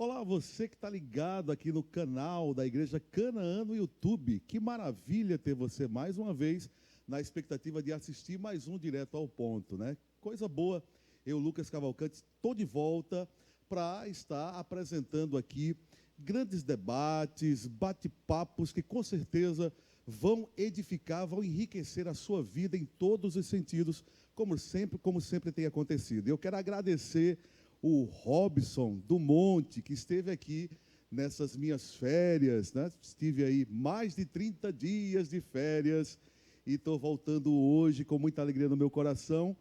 Olá, você que está ligado aqui no canal da Igreja Canaã no YouTube. Que maravilha ter você mais uma vez na expectativa de assistir mais um Direto ao Ponto, né? Coisa boa. Eu, Lucas Cavalcante, estou de volta para estar apresentando aqui grandes debates, bate-papos que com certeza vão edificar, vão enriquecer a sua vida em todos os sentidos, como sempre tem acontecido. Eu quero agradecer o Robson do Monte, que esteve aqui nessas minhas férias, né? Estive aí mais de 30 dias de férias e estou voltando hoje com muita alegria no meu coração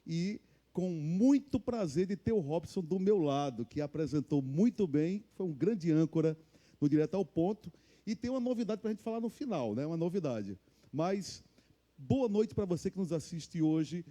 e com muito prazer de ter o Robson do meu lado, que apresentou muito bem, foi um grande âncora no Direto ao Ponto, e tem uma novidade para a gente falar no final, né? Uma novidade. Mas boa noite para você que nos assiste hoje,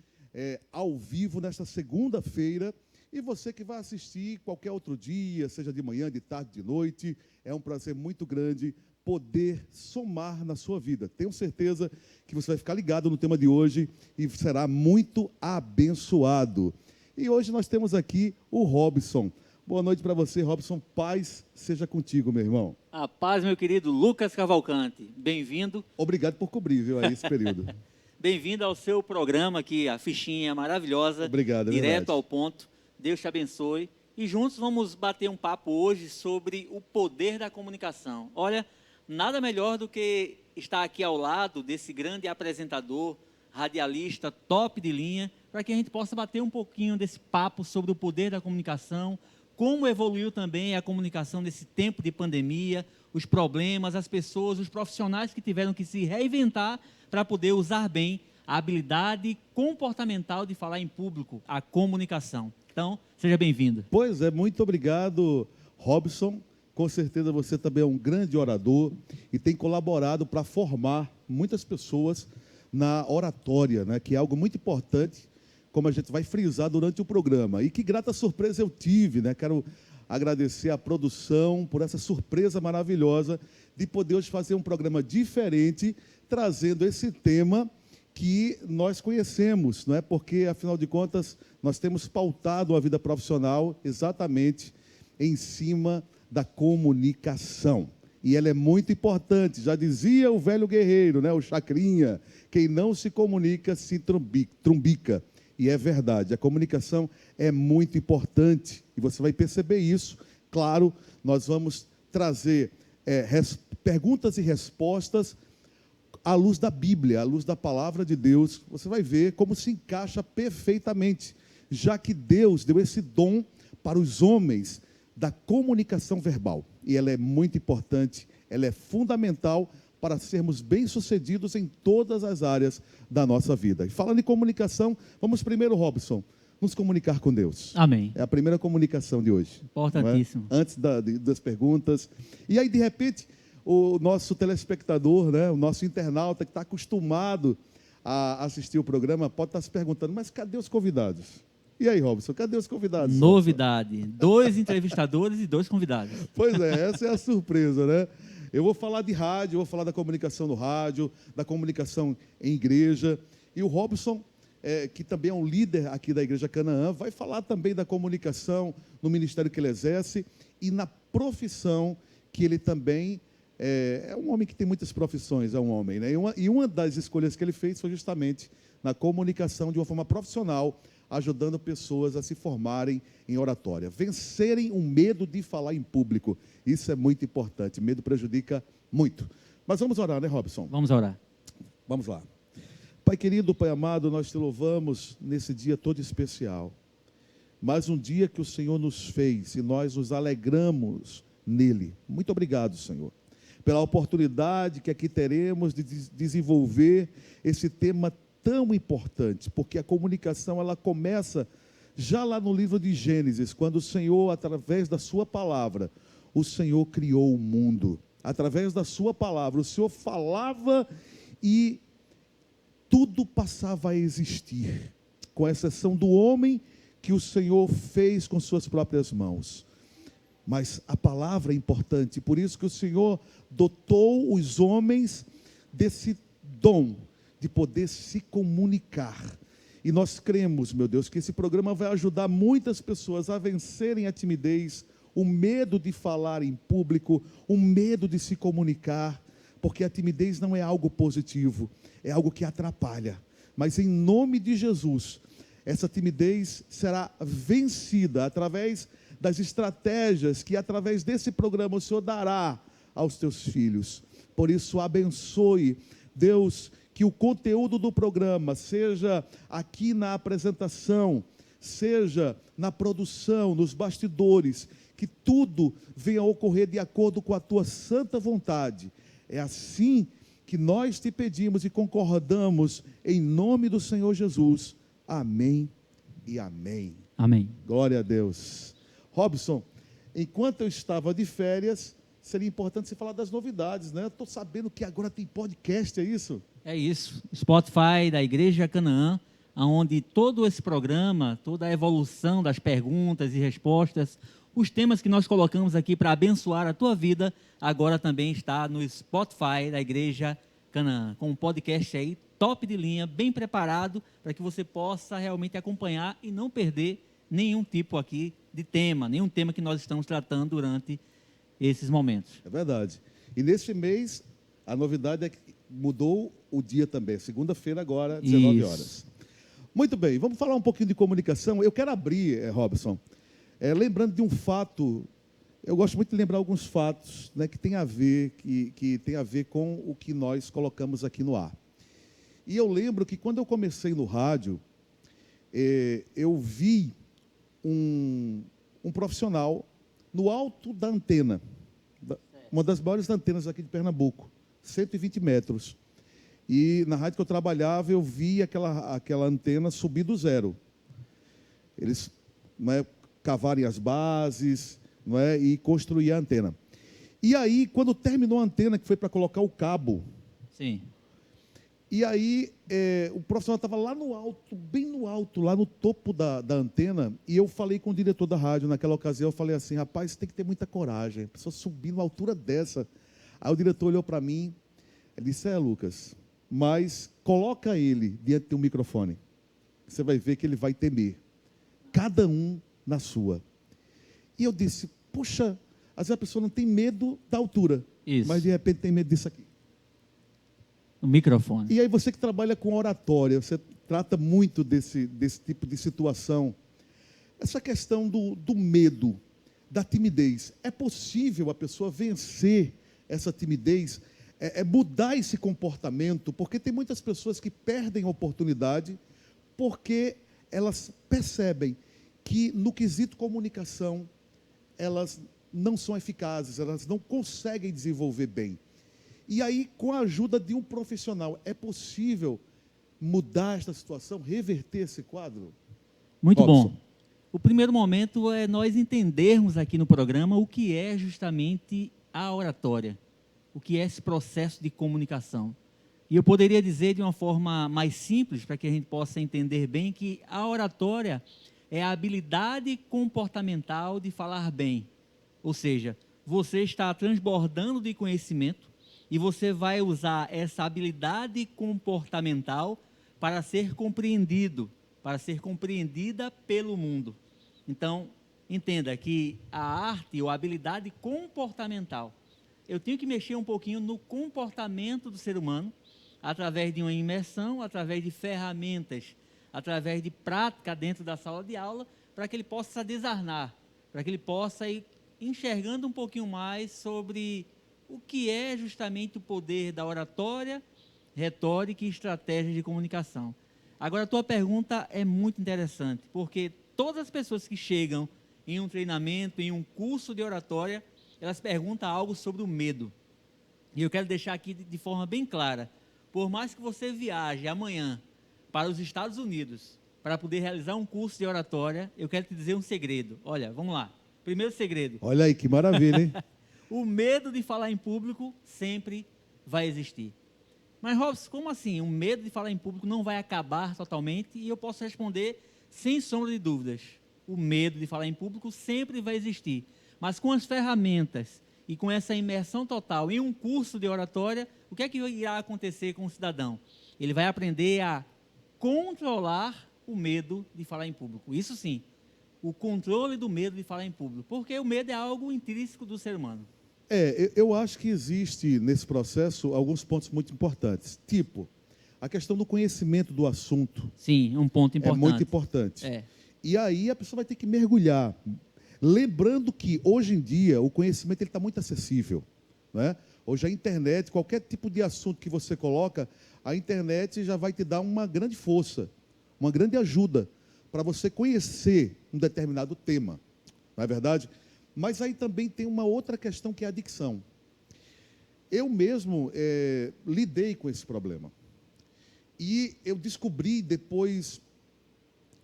ao vivo, nesta segunda-feira. E você que vai assistir qualquer outro dia, seja de manhã, de tarde, de noite, é um prazer muito grande poder somar na sua vida. Tenho certeza que você vai ficar ligado no tema de hoje e será muito abençoado. E hoje nós temos aqui o Robson. Boa noite para você, Robson. Paz seja contigo, meu irmão. A paz, meu querido Lucas Cavalcante. Bem-vindo. Obrigado por cobrir, viu, aí esse período. Bem-vindo ao seu programa aqui, a fichinha maravilhosa. Obrigado, é Direto verdade. ao ponto. Deus te abençoe. E juntos vamos bater um papo hoje sobre o poder da comunicação. Olha, nada melhor do que estar aqui ao lado desse grande apresentador, radialista, top de linha, para que a gente possa bater um pouquinho desse papo sobre o poder da comunicação, como evoluiu também a comunicação nesse tempo de pandemia, os problemas, as pessoas, os profissionais que tiveram que se reinventar para poder usar bem a habilidade comportamental de falar em público, a comunicação. Então, seja bem-vindo. Pois é, muito obrigado, Robson. Com certeza você também é um grande orador e tem colaborado para formar muitas pessoas na oratória, né, que é algo muito importante, como a gente vai frisar durante o programa. E que grata surpresa eu tive, né? Quero agradecer à produção por essa surpresa maravilhosa de poder hoje fazer um programa diferente, trazendo esse tema que nós conhecemos, não é? Porque, afinal de contas, nós temos pautado a vida profissional exatamente em cima da comunicação. E ela é muito importante. Já dizia o velho guerreiro, né? O Chacrinha, quem não se comunica se trumbica. E é verdade, a comunicação é muito importante. E você vai perceber isso. Claro, nós vamos trazer perguntas e respostas à luz da Bíblia, à luz da palavra de Deus. Você vai ver como se encaixa perfeitamente, já que Deus deu esse dom para os homens da comunicação verbal. E ela é muito importante, ela é fundamental para sermos bem-sucedidos em todas as áreas da nossa vida. E falando em comunicação, vamos primeiro, Robson, nos comunicar com Deus. Amém. É a primeira comunicação de hoje. Importantíssimo. Antes das perguntas. E aí, de repente, o nosso telespectador, né, o nosso internauta que está acostumado a assistir o programa, pode estar se perguntando, mas cadê os convidados? E aí, Robson, cadê os convidados? Novidade. 2 entrevistadores e 2 convidados. Pois é, essa é a surpresa, né? Eu vou falar de rádio, vou falar da comunicação no rádio, da comunicação em igreja. E o Robson, que também é um líder aqui da Igreja Canaã, vai falar também da comunicação no ministério que ele exerce e na profissão que ele também é um homem que tem muitas profissões, é um homem, né? E uma das escolhas que ele fez foi justamente na comunicação de uma forma profissional, ajudando pessoas a se formarem em oratória, vencerem o medo de falar em público. Isso é muito importante, medo prejudica muito. Mas vamos orar, né, Robson? Vamos orar. Vamos lá. Pai querido, Pai amado, nós te louvamos nesse dia todo especial. Mais um dia que o Senhor nos fez e nós nos alegramos nele. Muito obrigado, Senhor, pela oportunidade que aqui teremos de desenvolver esse tema tão importante, porque a comunicação ela começa já lá no livro de Gênesis, quando o Senhor, através da sua palavra, o Senhor criou o mundo. Através da sua palavra, o Senhor falava e tudo passava a existir, com exceção do homem que o Senhor fez com suas próprias mãos. Mas a palavra é importante, por isso que o Senhor dotou os homens desse dom de poder se comunicar. E nós cremos, meu Deus, que esse programa vai ajudar muitas pessoas a vencerem a timidez, o medo de falar em público, o medo de se comunicar, porque a timidez não é algo positivo, é algo que atrapalha. Mas em nome de Jesus, essa timidez será vencida através das estratégias que através desse programa o Senhor dará aos teus filhos. Por isso, abençoe, Deus, que o conteúdo do programa, seja aqui na apresentação, seja na produção, nos bastidores, que tudo venha a ocorrer de acordo com a tua santa vontade. É assim que nós te pedimos e concordamos em nome do Senhor Jesus. Amém e amém. Amém. Glória a Deus. Robson, enquanto eu estava de férias, seria importante você falar das novidades, né? Estou sabendo que agora tem podcast, é isso? É isso. Spotify da Igreja Canaã, onde todo esse programa, toda a evolução das perguntas e respostas, os temas que nós colocamos aqui para abençoar a tua vida, agora também está no Spotify da Igreja Canaã, com um podcast aí top de linha, bem preparado, para que você possa realmente acompanhar e não perder nenhum tipo aqui de tema, nenhum tema que nós estamos tratando durante esses momentos. É verdade. E neste mês, a novidade é que mudou o dia também, segunda-feira agora, 19 horas. Muito bem, vamos falar um pouquinho de comunicação. Eu quero abrir, Robson, lembrando de um fato. Eu gosto muito de lembrar alguns fatos, né, que tem a ver com o que nós colocamos aqui no ar. E eu lembro que quando eu comecei no rádio, eu vi um profissional no alto da antena, uma das maiores antenas aqui de Pernambuco, 120 metros. E na rádio que eu trabalhava, eu vi aquela antena subir do zero. Eles, não é, cavarem as bases, não é, e construir a antena. E aí, quando terminou a antena, que foi para colocar o cabo, sim. E aí o profissional estava lá no alto, bem no alto, lá no topo da antena, e eu falei com o diretor da rádio naquela ocasião, eu falei assim, rapaz, você tem que ter muita coragem, a pessoa subir numa altura dessa. Aí o diretor olhou para mim, ele disse, Lucas, mas coloca ele diante de um microfone, você vai ver que ele vai temer, cada um na sua. E eu disse, puxa, às vezes a pessoa não tem medo da altura, isso, mas de repente tem medo disso aqui. O microfone. E aí você que trabalha com oratória, você trata muito desse tipo de situação. Essa questão do medo, da timidez. É possível a pessoa vencer essa timidez, mudar esse comportamento? Porque tem muitas pessoas que perdem a oportunidade porque elas percebem que no quesito comunicação, elas não são eficazes, elas não conseguem desenvolver bem. E aí, com a ajuda de um profissional, é possível mudar esta situação, reverter esse quadro? Muito Robson. bom. O primeiro momento é nós entendermos aqui no programa o que é justamente a oratória, o que é esse processo de comunicação. E eu poderia dizer de uma forma mais simples, para que a gente possa entender bem, que a oratória é a habilidade comportamental de falar bem. Ou seja, você está transbordando de conhecimento, e você vai usar essa habilidade comportamental para ser compreendido, para ser compreendida pelo mundo. Então, entenda que a arte ou a habilidade comportamental, eu tenho que mexer um pouquinho no comportamento do ser humano, através de uma imersão, através de ferramentas, através de prática dentro da sala de aula, para que ele possa desarnar, para que ele possa ir enxergando um pouquinho mais sobre o que é justamente o poder da oratória, retórica e estratégia de comunicação. Agora, a tua pergunta é muito interessante, porque todas as pessoas que chegam em um treinamento, em um curso de oratória, elas perguntam algo sobre o medo. E eu quero deixar aqui de forma bem clara, por mais que você viaje amanhã para os Estados Unidos, para poder realizar um curso de oratória, eu quero te dizer um segredo. Olha, vamos lá. Primeiro segredo. Olha aí, que maravilha, hein? O medo de falar em público sempre vai existir. Mas, Robson, como assim? O medo de falar em público não vai acabar totalmente? E eu posso responder sem sombra de dúvidas. O medo de falar em público sempre vai existir. Mas com as ferramentas e com essa imersão total em um curso de oratória, o que é que irá acontecer com o cidadão? Ele vai aprender a controlar o medo de falar em público. Isso sim. o controle do medo de falar em público, porque o medo é algo intrínseco do ser humano. Eu acho que existe nesse processo alguns pontos muito importantes. Tipo, a questão do conhecimento do assunto Sim, é um ponto importante. é muito importante. É. E aí a pessoa vai ter que mergulhar. Lembrando que, hoje em dia, o conhecimento está muito acessível. Né? Hoje a internet, qualquer tipo de assunto que você coloca, a internet já vai te dar uma grande força, uma grande ajuda para você conhecer um determinado tema. Não é verdade? Mas aí também tem uma outra questão que é a dicção. Eu mesmo lidei com esse problema. E eu descobri, depois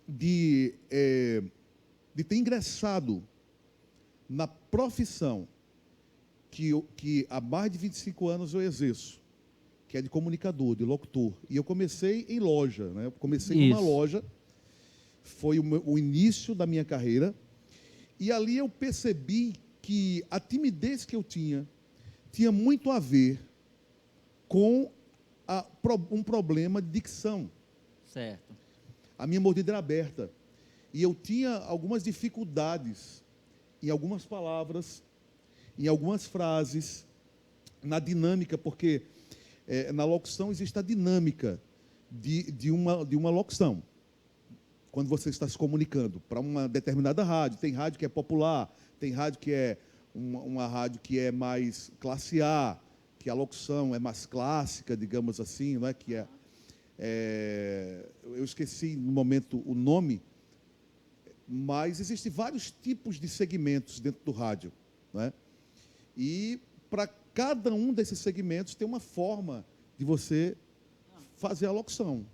de ter ingressado na profissão que há mais de 25 anos eu exerço, que é de comunicador, de locutor. E eu comecei em loja, né? Eu comecei numa loja, foi o início da minha carreira, e ali eu percebi que a timidez que eu tinha muito a ver com um problema de dicção. Certo. A minha mordida era aberta. E eu tinha algumas dificuldades em algumas palavras, em algumas frases, na dinâmica, porque na locução existe a dinâmica de uma locução. Quando você está se comunicando para uma determinada rádio, tem rádio que é popular, tem rádio que é uma rádio que é mais classe A, que a locução é mais clássica, digamos assim, não é? Que eu esqueci no momento o nome, mas existem vários tipos de segmentos dentro do rádio, não é? E para cada um desses segmentos tem uma forma de você fazer a locução.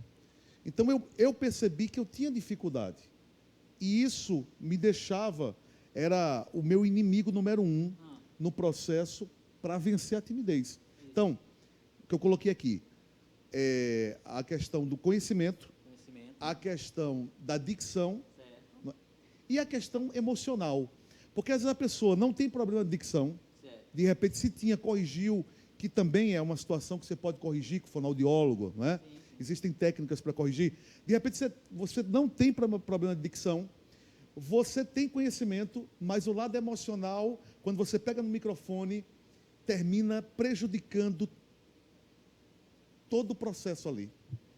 Então eu percebi que eu tinha dificuldade. E isso me deixava, era o meu inimigo número 1 no processo para vencer a timidez. Então, o que eu coloquei aqui é a questão do conhecimento, a questão da dicção, certo, e a questão emocional. Porque às vezes a pessoa não tem problema de dicção, certo, de repente se tinha, corrigiu, que também é uma situação que você pode corrigir com o fonoaudiólogo, não é? Sim, sim. Existem técnicas para corrigir. De repente você não tem problema de dicção, você tem conhecimento, mas o lado emocional, quando você pega no microfone, termina prejudicando todo o processo ali.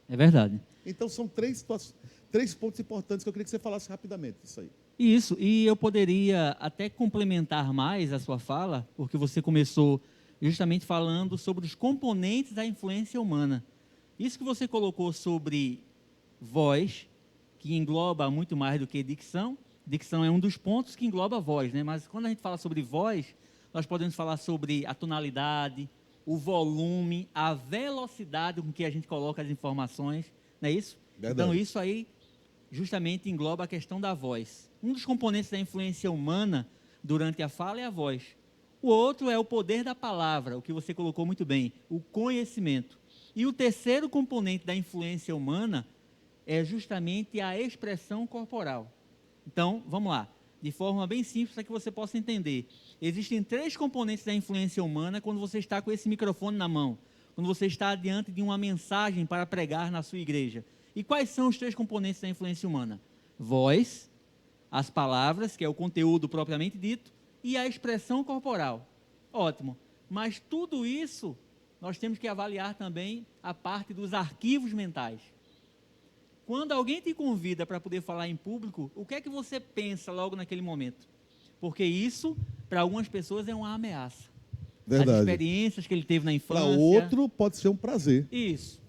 É verdade. Então, são três pontos importantes que eu queria que você falasse rapidamente, isso aí. Isso, e eu poderia até complementar mais a sua fala, porque você começou justamente falando sobre os componentes da influência humana. Isso que você colocou sobre voz, que engloba muito mais do que dicção. Dicção é um dos pontos que engloba a voz, né? Mas quando a gente fala sobre voz, nós podemos falar sobre a tonalidade, o volume, a velocidade com que a gente coloca as informações, não é isso? Verdade. Então, isso aí justamente engloba a questão da voz. Um dos componentes da influência humana durante a fala é a voz. O outro é o poder da palavra, o que você colocou muito bem, o conhecimento. E o terceiro componente da influência humana é justamente a expressão corporal. Então, vamos lá, de forma bem simples para que você possa entender. Existem 3 componentes da influência humana quando você está com esse microfone na mão, quando você está diante de uma mensagem para pregar na sua igreja. E quais são os 3 componentes da influência humana? Voz, as palavras, que é o conteúdo propriamente dito, e a expressão corporal. Ótimo. Mas tudo isso, nós temos que avaliar também a parte dos arquivos mentais. Quando alguém te convida para poder falar em público, o que é que você pensa logo naquele momento? Porque isso, para algumas pessoas, é uma ameaça. Verdade. As experiências que ele teve na infância. Para outro, pode ser um prazer. Isso.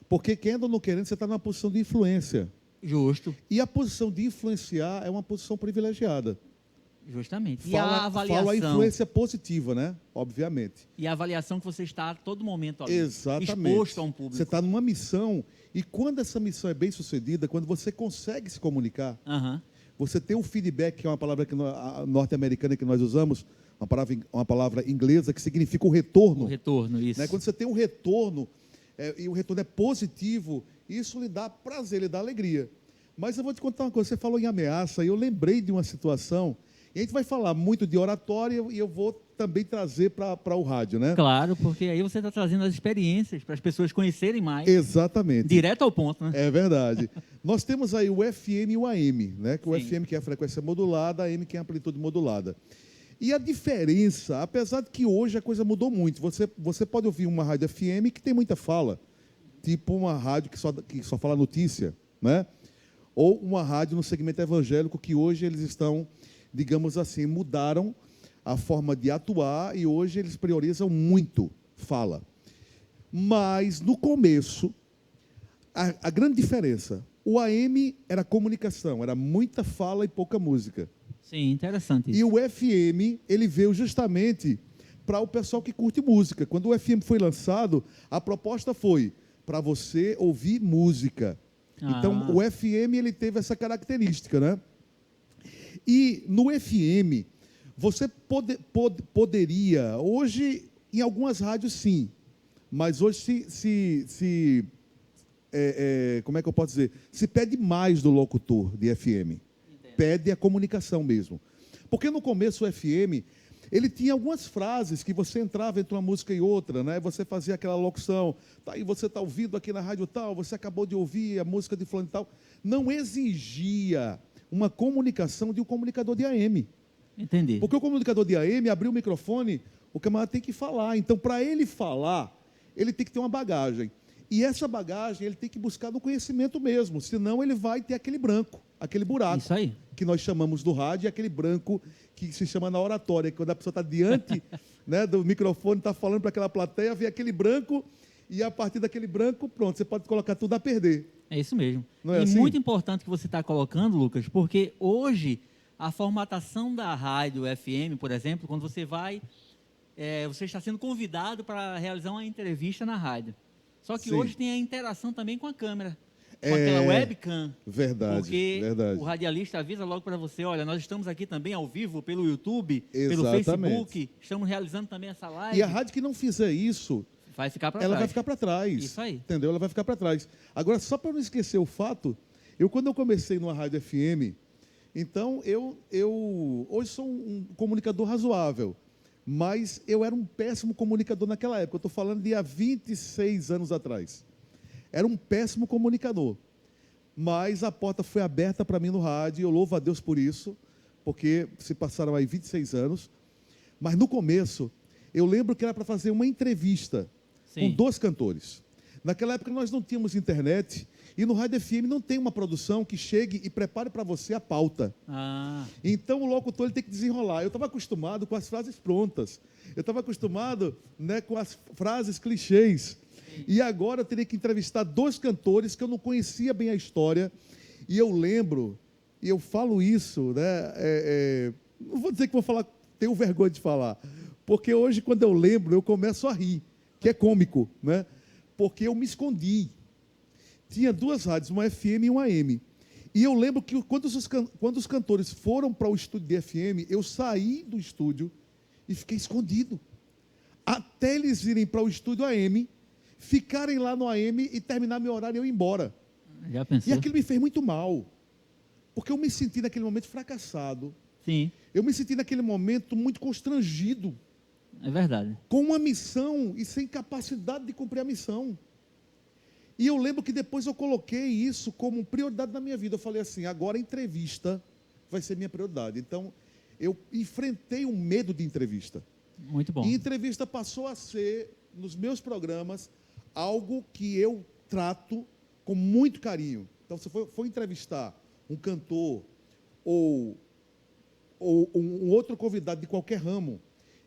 Porque querendo ou não querendo, você está numa posição de influência. Justo. E a posição de influenciar é uma posição privilegiada. Justamente. E a avaliação. Fala a influência positiva, né? Obviamente. E a avaliação que você está a todo momento ali. Exatamente. Exposto a um público. Você está numa missão, e quando essa missão é bem sucedida, quando você consegue se comunicar, você tem um feedback, que é uma palavra norte-americana que nós usamos, uma palavra inglesa que significa o retorno. O retorno, isso. Né? Quando você tem um retorno, e o retorno é positivo, isso lhe dá prazer, lhe dá alegria. Mas eu vou te contar uma coisa, você falou em ameaça, e eu lembrei de uma situação E a gente vai falar muito de oratória e eu vou também trazer para o rádio, né? Claro, porque aí você está trazendo as experiências para as pessoas conhecerem mais. Exatamente. Direto ao ponto, né? É verdade. Nós temos aí o FM e o AM, né? Que o Sim. FM que é a frequência modulada, a AM que é a amplitude modulada. E a diferença, apesar de que hoje a coisa mudou muito, você pode ouvir uma rádio FM que tem muita fala, tipo uma rádio que só fala notícia, né? Ou uma rádio no segmento evangélico que hoje eles estão, digamos assim, mudaram a forma de atuar e hoje eles priorizam muito fala. Mas, no começo, a grande diferença, o AM era comunicação, era muita fala e pouca música. Sim, interessante isso. E o FM, ele veio justamente para o pessoal que curte música. Quando o FM foi lançado, a proposta foi para você ouvir música. Então, o FM, ele teve essa característica, né? E no FM, você poderia, hoje, em algumas rádios, sim, mas hoje como é que eu posso dizer? Se pede mais do locutor de FM. Entendo. Pede a comunicação mesmo. Porque no começo o FM, ele tinha algumas frases que você entrava entre uma música e outra, né? Você fazia aquela locução, tá aí você está ouvindo aqui na rádio tal, você acabou de ouvir a música de fulano e tal. Não exigia uma comunicação de um comunicador de AM. Entendi. Porque o comunicador de AM abriu o microfone, o camarada tem que falar. Então, para ele falar, ele tem que ter uma bagagem. E essa bagagem ele tem que buscar no conhecimento mesmo, senão ele vai ter aquele branco, aquele buraco. Isso aí. Que nós chamamos do rádio, e aquele branco que se chama na oratória, quando a pessoa está diante né, do microfone, está falando para aquela plateia, vem aquele branco, e a partir daquele branco, pronto, você pode colocar tudo a perder. É isso mesmo. Não é e assim? Muito importante que você está colocando, Lucas, porque hoje a formatação da rádio FM, por exemplo, quando você vai, você está sendo convidado para realizar uma entrevista na rádio. Só que Sim. hoje tem a interação também com a câmera, com aquela webcam. Verdade, porque verdade. o radialista avisa logo para você, olha, nós estamos aqui também ao vivo pelo YouTube, pelo Exatamente. Facebook, estamos realizando também essa live. E a rádio que não fizer isso, vai ficar para ela trás. vai ficar para trás. Isso aí. Entendeu? Ela vai ficar para trás. Agora, só para não esquecer o fato, quando eu comecei numa rádio FM, então eu hoje sou um comunicador razoável, mas eu era um péssimo comunicador naquela época. Eu estou falando de há 26 anos atrás. Era um péssimo comunicador. Mas a porta foi aberta para mim no rádio, e eu louvo a Deus por isso, porque se passaram aí 26 anos. Mas no começo, eu lembro que era para fazer uma entrevista com 2 cantores. Naquela época nós não tínhamos internet, e no Rádio FM não tem uma produção que chegue e prepare para você a pauta. Então o locutor ele tem que desenrolar. Eu estava acostumado com as frases prontas. Eu estava acostumado, né, com as frases clichês. E agora eu teria que entrevistar 2 cantores que eu não conhecia bem a história. E eu lembro, e eu falo isso, né, não vou dizer que vou falar, tenho vergonha de falar, porque hoje quando eu lembro eu começo a rir, que é cômico, né? Porque eu me escondi. Tinha 2 rádios, uma FM e uma AM. E eu lembro que quando os cantores foram para o estúdio de FM, eu saí do estúdio e fiquei escondido. Até eles irem para o estúdio AM, ficarem lá no AM e terminar meu horário e eu ir embora. Já pensou? E aquilo me fez muito mal. Porque eu me senti naquele momento fracassado. Sim. Eu me senti naquele momento muito constrangido. É verdade. Com uma missão e sem capacidade de cumprir a missão. E eu lembro que depois eu coloquei isso como prioridade na minha vida. Eu falei assim, agora a entrevista vai ser minha prioridade. Então, eu enfrentei o medo de entrevista. Muito bom. E entrevista passou a ser, nos meus programas, algo que eu trato com muito carinho. Então, se for entrevistar um cantor ou um outro convidado de qualquer ramo,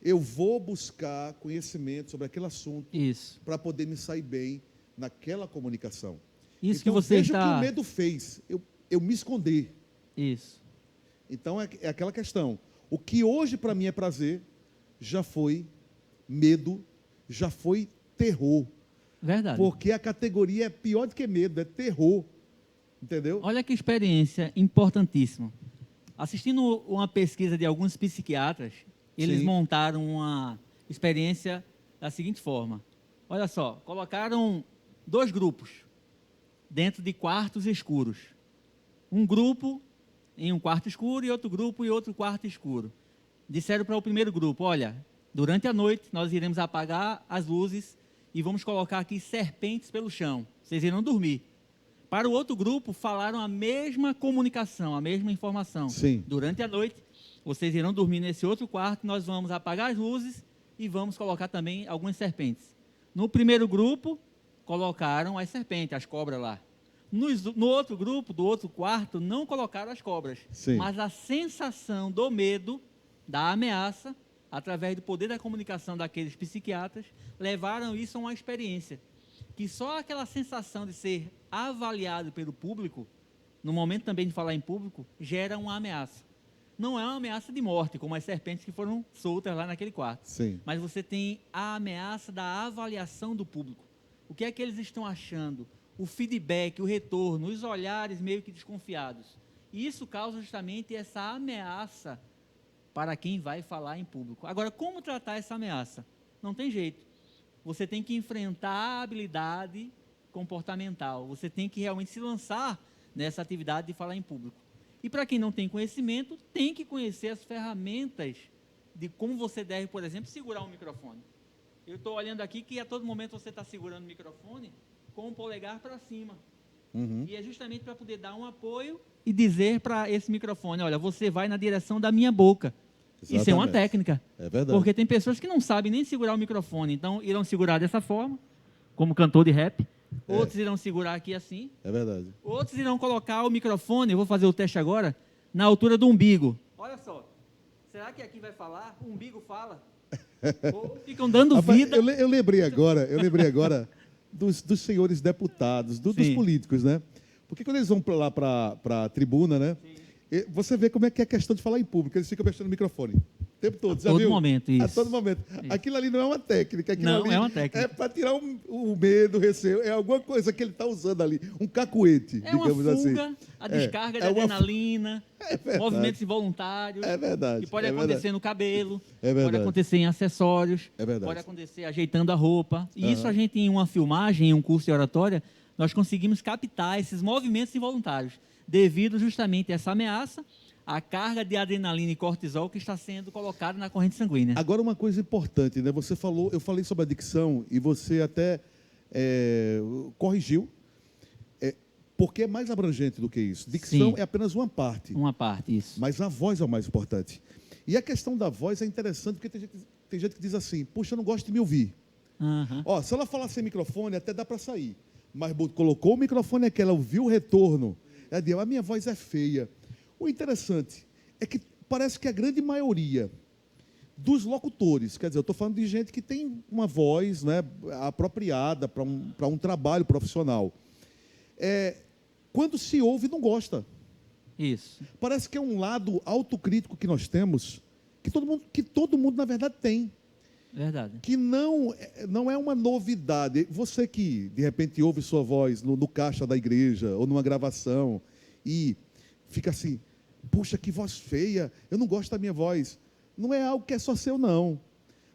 eu vou buscar conhecimento sobre aquele assunto para poder me sair bem naquela comunicação. Isso então, que você veja está... o que o medo fez, eu me esconder. Isso. Então, é aquela questão. O que hoje para mim é prazer, já foi medo, já foi terror. Verdade. Porque a categoria é pior do que medo, é terror. Entendeu? Olha que experiência importantíssima. Assistindo uma pesquisa de alguns psiquiatras, eles Sim. montaram uma experiência da seguinte forma. Olha só, colocaram 2 grupos dentro de quartos escuros. Um grupo em um quarto escuro e outro grupo em outro quarto escuro. Disseram para o primeiro grupo, olha, durante a noite nós iremos apagar as luzes e vamos colocar aqui serpentes pelo chão, vocês irão dormir. Para o outro grupo, falaram a mesma comunicação, a mesma informação. Sim. Durante a noite, vocês irão dormir nesse outro quarto, nós vamos apagar as luzes e vamos colocar também algumas serpentes. No primeiro grupo, colocaram as serpentes, as cobras lá. No outro grupo, do outro quarto, não colocaram as cobras. Sim. Mas a sensação do medo, da ameaça, através do poder da comunicação daqueles psiquiatras, levaram isso a uma experiência. Que só aquela sensação de ser avaliado pelo público, no momento também de falar em público, gera uma ameaça. Não é uma ameaça de morte, como as serpentes que foram soltas lá naquele quarto. Sim. Mas você tem a ameaça da avaliação do público. O que é que eles estão achando? O feedback, o retorno, os olhares meio que desconfiados. E isso causa justamente essa ameaça para quem vai falar em público. Agora, como tratar essa ameaça? Não tem jeito. Você tem que enfrentar a habilidade comportamental. Você tem que realmente se lançar nessa atividade de falar em público. E para quem não tem conhecimento, tem que conhecer as ferramentas de como você deve, por exemplo, segurar um microfone. Eu estou olhando aqui que a todo momento você está segurando o microfone com o polegar para cima. Uhum. E é justamente para poder dar um apoio e dizer para esse microfone, olha, você vai na direção da minha boca. Isso é uma Exatamente. técnica. É verdade. Porque tem pessoas que não sabem nem segurar o microfone, então irão segurar dessa forma, como cantor de rap. Outros irão segurar aqui assim. É verdade. Outros irão colocar o microfone, eu vou fazer o teste agora, na altura do umbigo. Olha só, será que aqui vai falar? O umbigo fala? Ou ficam dando Rapaz, vida. eu lembrei agora dos senhores deputados, dos Sim. políticos, né? Porque quando eles vão lá para a tribuna, né? Você vê como é que é a questão de falar em público, eles ficam mexendo no microfone. O tempo todo, já todo viu? momento, isso. A todo momento. Aquilo ali não é uma técnica. Aquilo Não, ali é uma técnica. É para tirar o medo, o receio. É alguma coisa que ele está usando ali. Um cacuete, É uma digamos fuga, assim. a descarga de uma adrenalina, verdade. movimentos involuntários, É verdade. que pode é acontecer verdade. no cabelo, É verdade. pode acontecer em acessórios, É verdade. pode acontecer ajeitando a roupa. E isso Aham. a gente, em uma filmagem, em um curso de oratória, nós conseguimos captar esses movimentos involuntários, devido justamente a essa ameaça, a carga de adrenalina e cortisol que está sendo colocada na corrente sanguínea. Agora, uma coisa importante, né? Você falou, eu falei sobre a dicção e você até corrigiu, porque é mais abrangente do que isso. Dicção Sim. é apenas uma parte, Uma parte, isso. mas a voz é o mais importante. E a questão da voz é interessante, porque tem gente que diz assim, puxa, eu não gosto de me ouvir. Aham. Ó, se ela falar sem microfone, até dá para sair. Mas colocou o microfone aqui, ela ouviu o retorno. Ela diz, a minha voz é feia. O interessante é que parece que a grande maioria dos locutores, quer dizer, eu estou falando de gente que tem uma voz, né, apropriada para um trabalho profissional. Quando se ouve, não gosta. Isso. Parece que é um lado autocrítico que nós temos, que todo mundo na verdade, tem. Verdade. Que não é uma novidade. Você que, de repente, ouve sua voz no caixa da igreja ou numa gravação e fica assim, puxa, que voz feia, eu não gosto da minha voz. Não é algo que é só seu, não.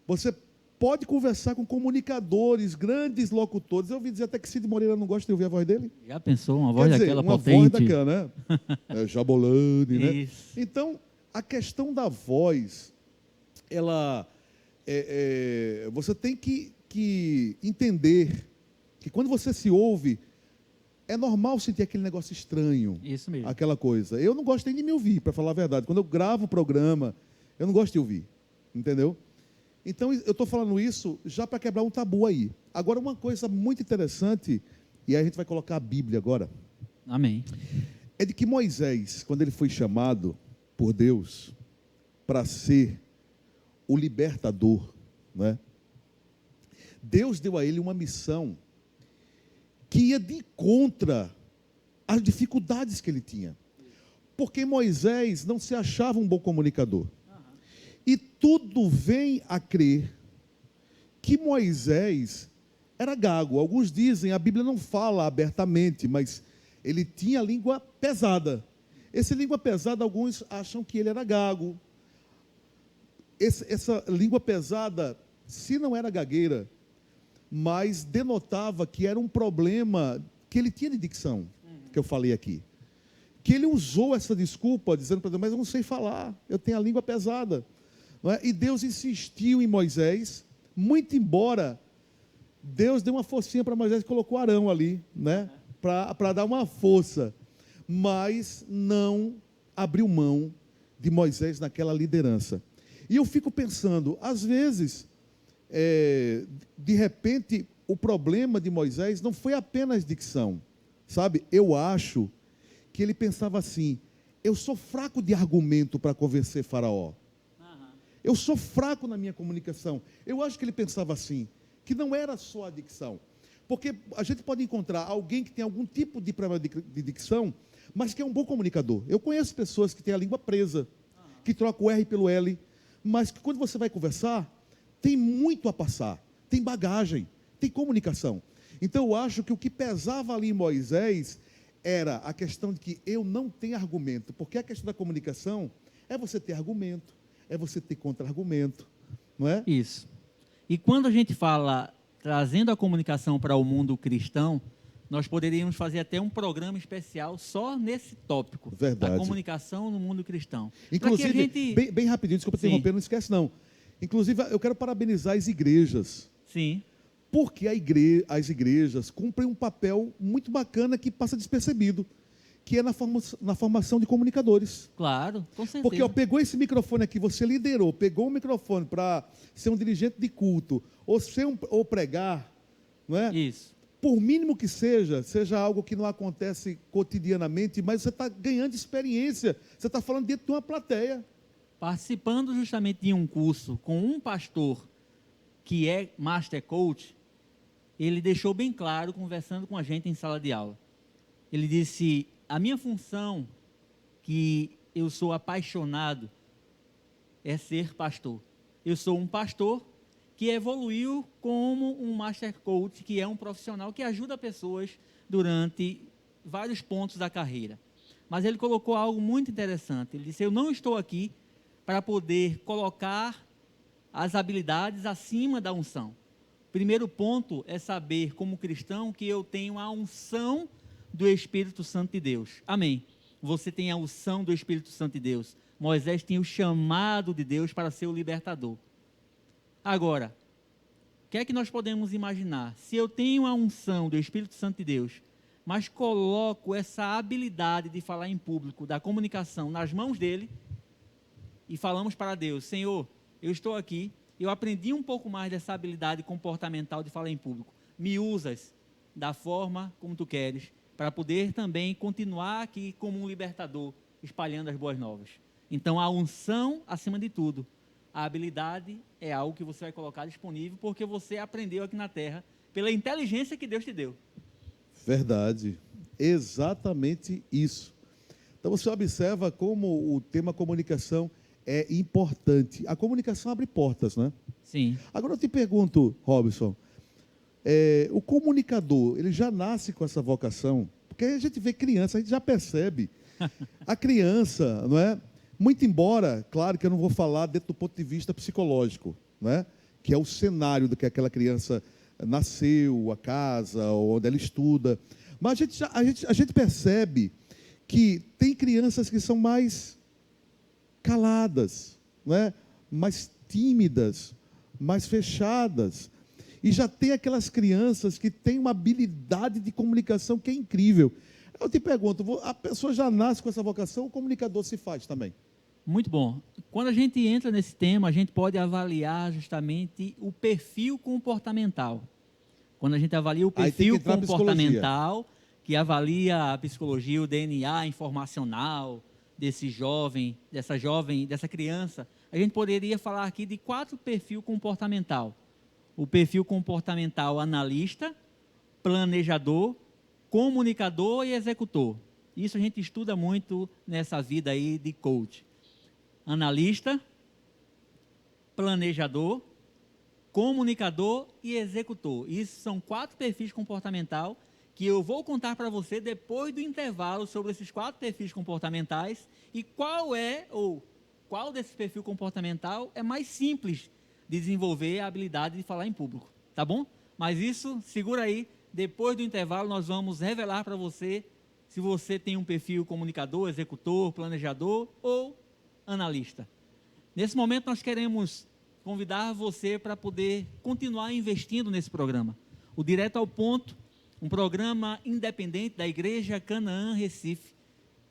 Você pode conversar com comunicadores, grandes locutores. Eu ouvi dizer até que Cid Moreira não gosta de ouvir a voz dele. Já pensou uma voz Quer dizer, daquela uma potente? voz daquela, né? Jabolane, né? Isso. Então, a questão da voz, ela... você tem que entender que quando você se ouve, é normal sentir aquele negócio estranho. Isso mesmo. Aquela coisa. Eu não gosto nem de me ouvir, para falar a verdade. Quando eu gravo o programa, eu não gosto de ouvir. Entendeu? Então, eu estou falando isso já para quebrar um tabu aí. Agora, uma coisa muito interessante, e aí a gente vai colocar a Bíblia agora, Amém. é de que Moisés, quando ele foi chamado por Deus para ser o libertador, né? Deus deu a ele uma missão que ia de contra as dificuldades que ele tinha. Porque Moisés não se achava um bom comunicador. E tudo vem a crer que Moisés era gago. Alguns dizem, a Bíblia não fala abertamente, mas ele tinha língua pesada. Essa língua pesada, alguns acham que ele era gago. Essa língua pesada, se não era gagueira, mas denotava que era um problema que ele tinha de dicção, que eu falei aqui. que ele usou essa desculpa, dizendo para Deus, mas eu não sei falar, eu tenho a língua pesada. Não é? E Deus insistiu em Moisés, muito embora Deus deu uma forcinha para Moisés e colocou Arão ali, né? Para dar uma força, mas não abriu mão de Moisés naquela liderança. E eu fico pensando, às vezes, de repente, o problema de Moisés não foi apenas dicção, sabe? Eu acho que ele pensava assim, eu sou fraco de argumento para convencer Faraó. Eu sou fraco na minha comunicação. Eu acho que ele pensava assim, que não era só a dicção. Porque a gente pode encontrar alguém que tem algum tipo de problema de dicção, mas que é um bom comunicador. Eu conheço pessoas que têm a língua presa, que trocam o R pelo L, mas que quando você vai conversar, tem muito a passar, tem bagagem, tem comunicação. Então eu acho que o que pesava ali em Moisés era a questão de que eu não tenho argumento, porque a questão da comunicação é você ter argumento, é você ter contra-argumento, não é? Isso. E quando a gente fala trazendo a comunicação para o mundo cristão, nós poderíamos fazer até um programa especial só nesse tópico. Verdade. Da comunicação no mundo cristão. Inclusive, gente... bem rapidinho, desculpa interromper, não esquece não. Inclusive, eu quero parabenizar as igrejas. Sim. Porque as igrejas cumprem um papel muito bacana que passa despercebido, que é na formação de comunicadores. Claro, com certeza. Porque pegou esse microfone aqui, você liderou, pegou o microfone para ser um dirigente de culto, ou pregar, não é? Isso. Por mínimo que seja algo que não acontece cotidianamente, mas você está ganhando experiência, você está falando dentro de uma plateia. Participando justamente de um curso com um pastor que é Master Coach, ele deixou bem claro, conversando com a gente em sala de aula. Ele disse, a minha função, que eu sou apaixonado, é ser pastor. Eu sou um pastor que evoluiu como um Master Coach, que é um profissional que ajuda pessoas durante vários pontos da carreira. Mas ele colocou algo muito interessante. Ele disse, eu não estou aqui para poder colocar as habilidades acima da unção. Primeiro ponto é saber, como cristão, que eu tenho a unção do Espírito Santo de Deus. Amém. Você tem a unção do Espírito Santo de Deus. Moisés tinha o chamado de Deus para ser o libertador. Agora, o que é que nós podemos imaginar? Se eu tenho a unção do Espírito Santo de Deus, mas coloco essa habilidade de falar em público, da comunicação, nas mãos dele, e falamos para Deus, Senhor, eu estou aqui, eu aprendi um pouco mais dessa habilidade comportamental de falar em público. Me usas da forma como tu queres, para poder também continuar aqui como um libertador, espalhando as boas novas. Então, a unção acima de tudo. A habilidade é algo que você vai colocar disponível, porque você aprendeu aqui na terra, pela inteligência que Deus te deu. Verdade. Exatamente isso. Então, você observa como o tema comunicação é importante. A comunicação abre portas, né? Sim. Agora eu te pergunto, Robson, o comunicador, ele já nasce com essa vocação? Porque a gente vê criança, a gente já percebe. A criança, não é? Muito embora, claro que eu não vou falar dentro do ponto de vista psicológico, né? Que é o cenário do que aquela criança nasceu, a casa, onde ela estuda. Mas a gente percebe que tem crianças que são mais caladas, né? Mais tímidas, mais fechadas. E já tem aquelas crianças que têm uma habilidade de comunicação que é incrível. Eu te pergunto, a pessoa já nasce com essa vocação, o comunicador se faz também? Muito bom. Quando a gente entra nesse tema, a gente pode avaliar justamente o perfil comportamental. Quando a gente avalia o perfil comportamental, que avalia a psicologia, o DNA informacional desse jovem, dessa criança, a gente poderia falar aqui de 4 perfis comportamental. O perfil comportamental analista, planejador, comunicador e executor. Isso a gente estuda muito nessa vida aí de coach. Analista, planejador, comunicador e executor. Isso são 4 perfis comportamental que eu vou contar para você depois do intervalo sobre esses 4 perfis comportamentais e qual desse perfil comportamental é mais simples de desenvolver a habilidade de falar em público, tá bom? Mas isso, segura aí, depois do intervalo nós vamos revelar para você se você tem um perfil comunicador, executor, planejador ou analista. Nesse momento nós queremos convidar você para poder continuar investindo nesse programa. O Direto ao Ponto, um programa independente da Igreja Canaã Recife,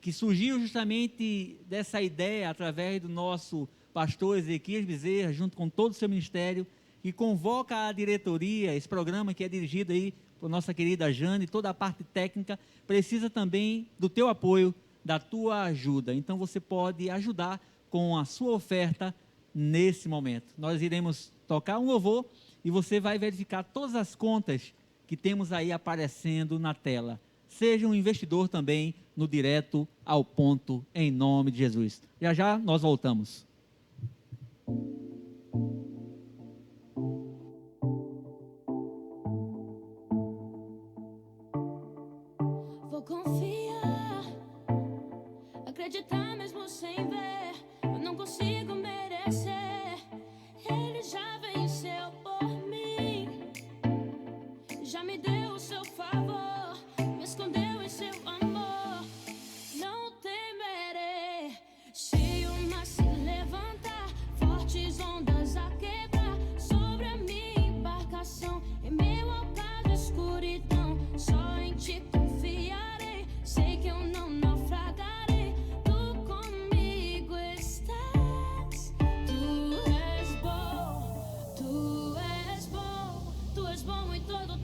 que surgiu justamente dessa ideia através do nosso pastor Ezequias Bezerra, junto com todo o seu ministério, que convoca a diretoria, esse programa que é dirigido aí por nossa querida Jane, toda a parte técnica, precisa também do teu apoio, da tua ajuda. Então você pode ajudar com a sua oferta nesse momento. Nós iremos tocar um louvor e você vai verificar todas as contas que temos aí aparecendo na tela. Seja um investidor também no Direto ao Ponto, em nome de Jesus. Já já nós voltamos. Vou confiar, acreditar mesmo sem ver. Eu não consigo merecer. Ele já venceu por mim, já me deu o seu favor, me escondeu em seu amor. Não temerei se o mar se levantar, fortes ondas a quebrar sobre a minha embarcação. Em meio ao caos de escuridão, só em ti confiarei. Sei que eu não naufragarei. Tu comigo estás. Tu és bom, tu és bom. Tu és bom em todo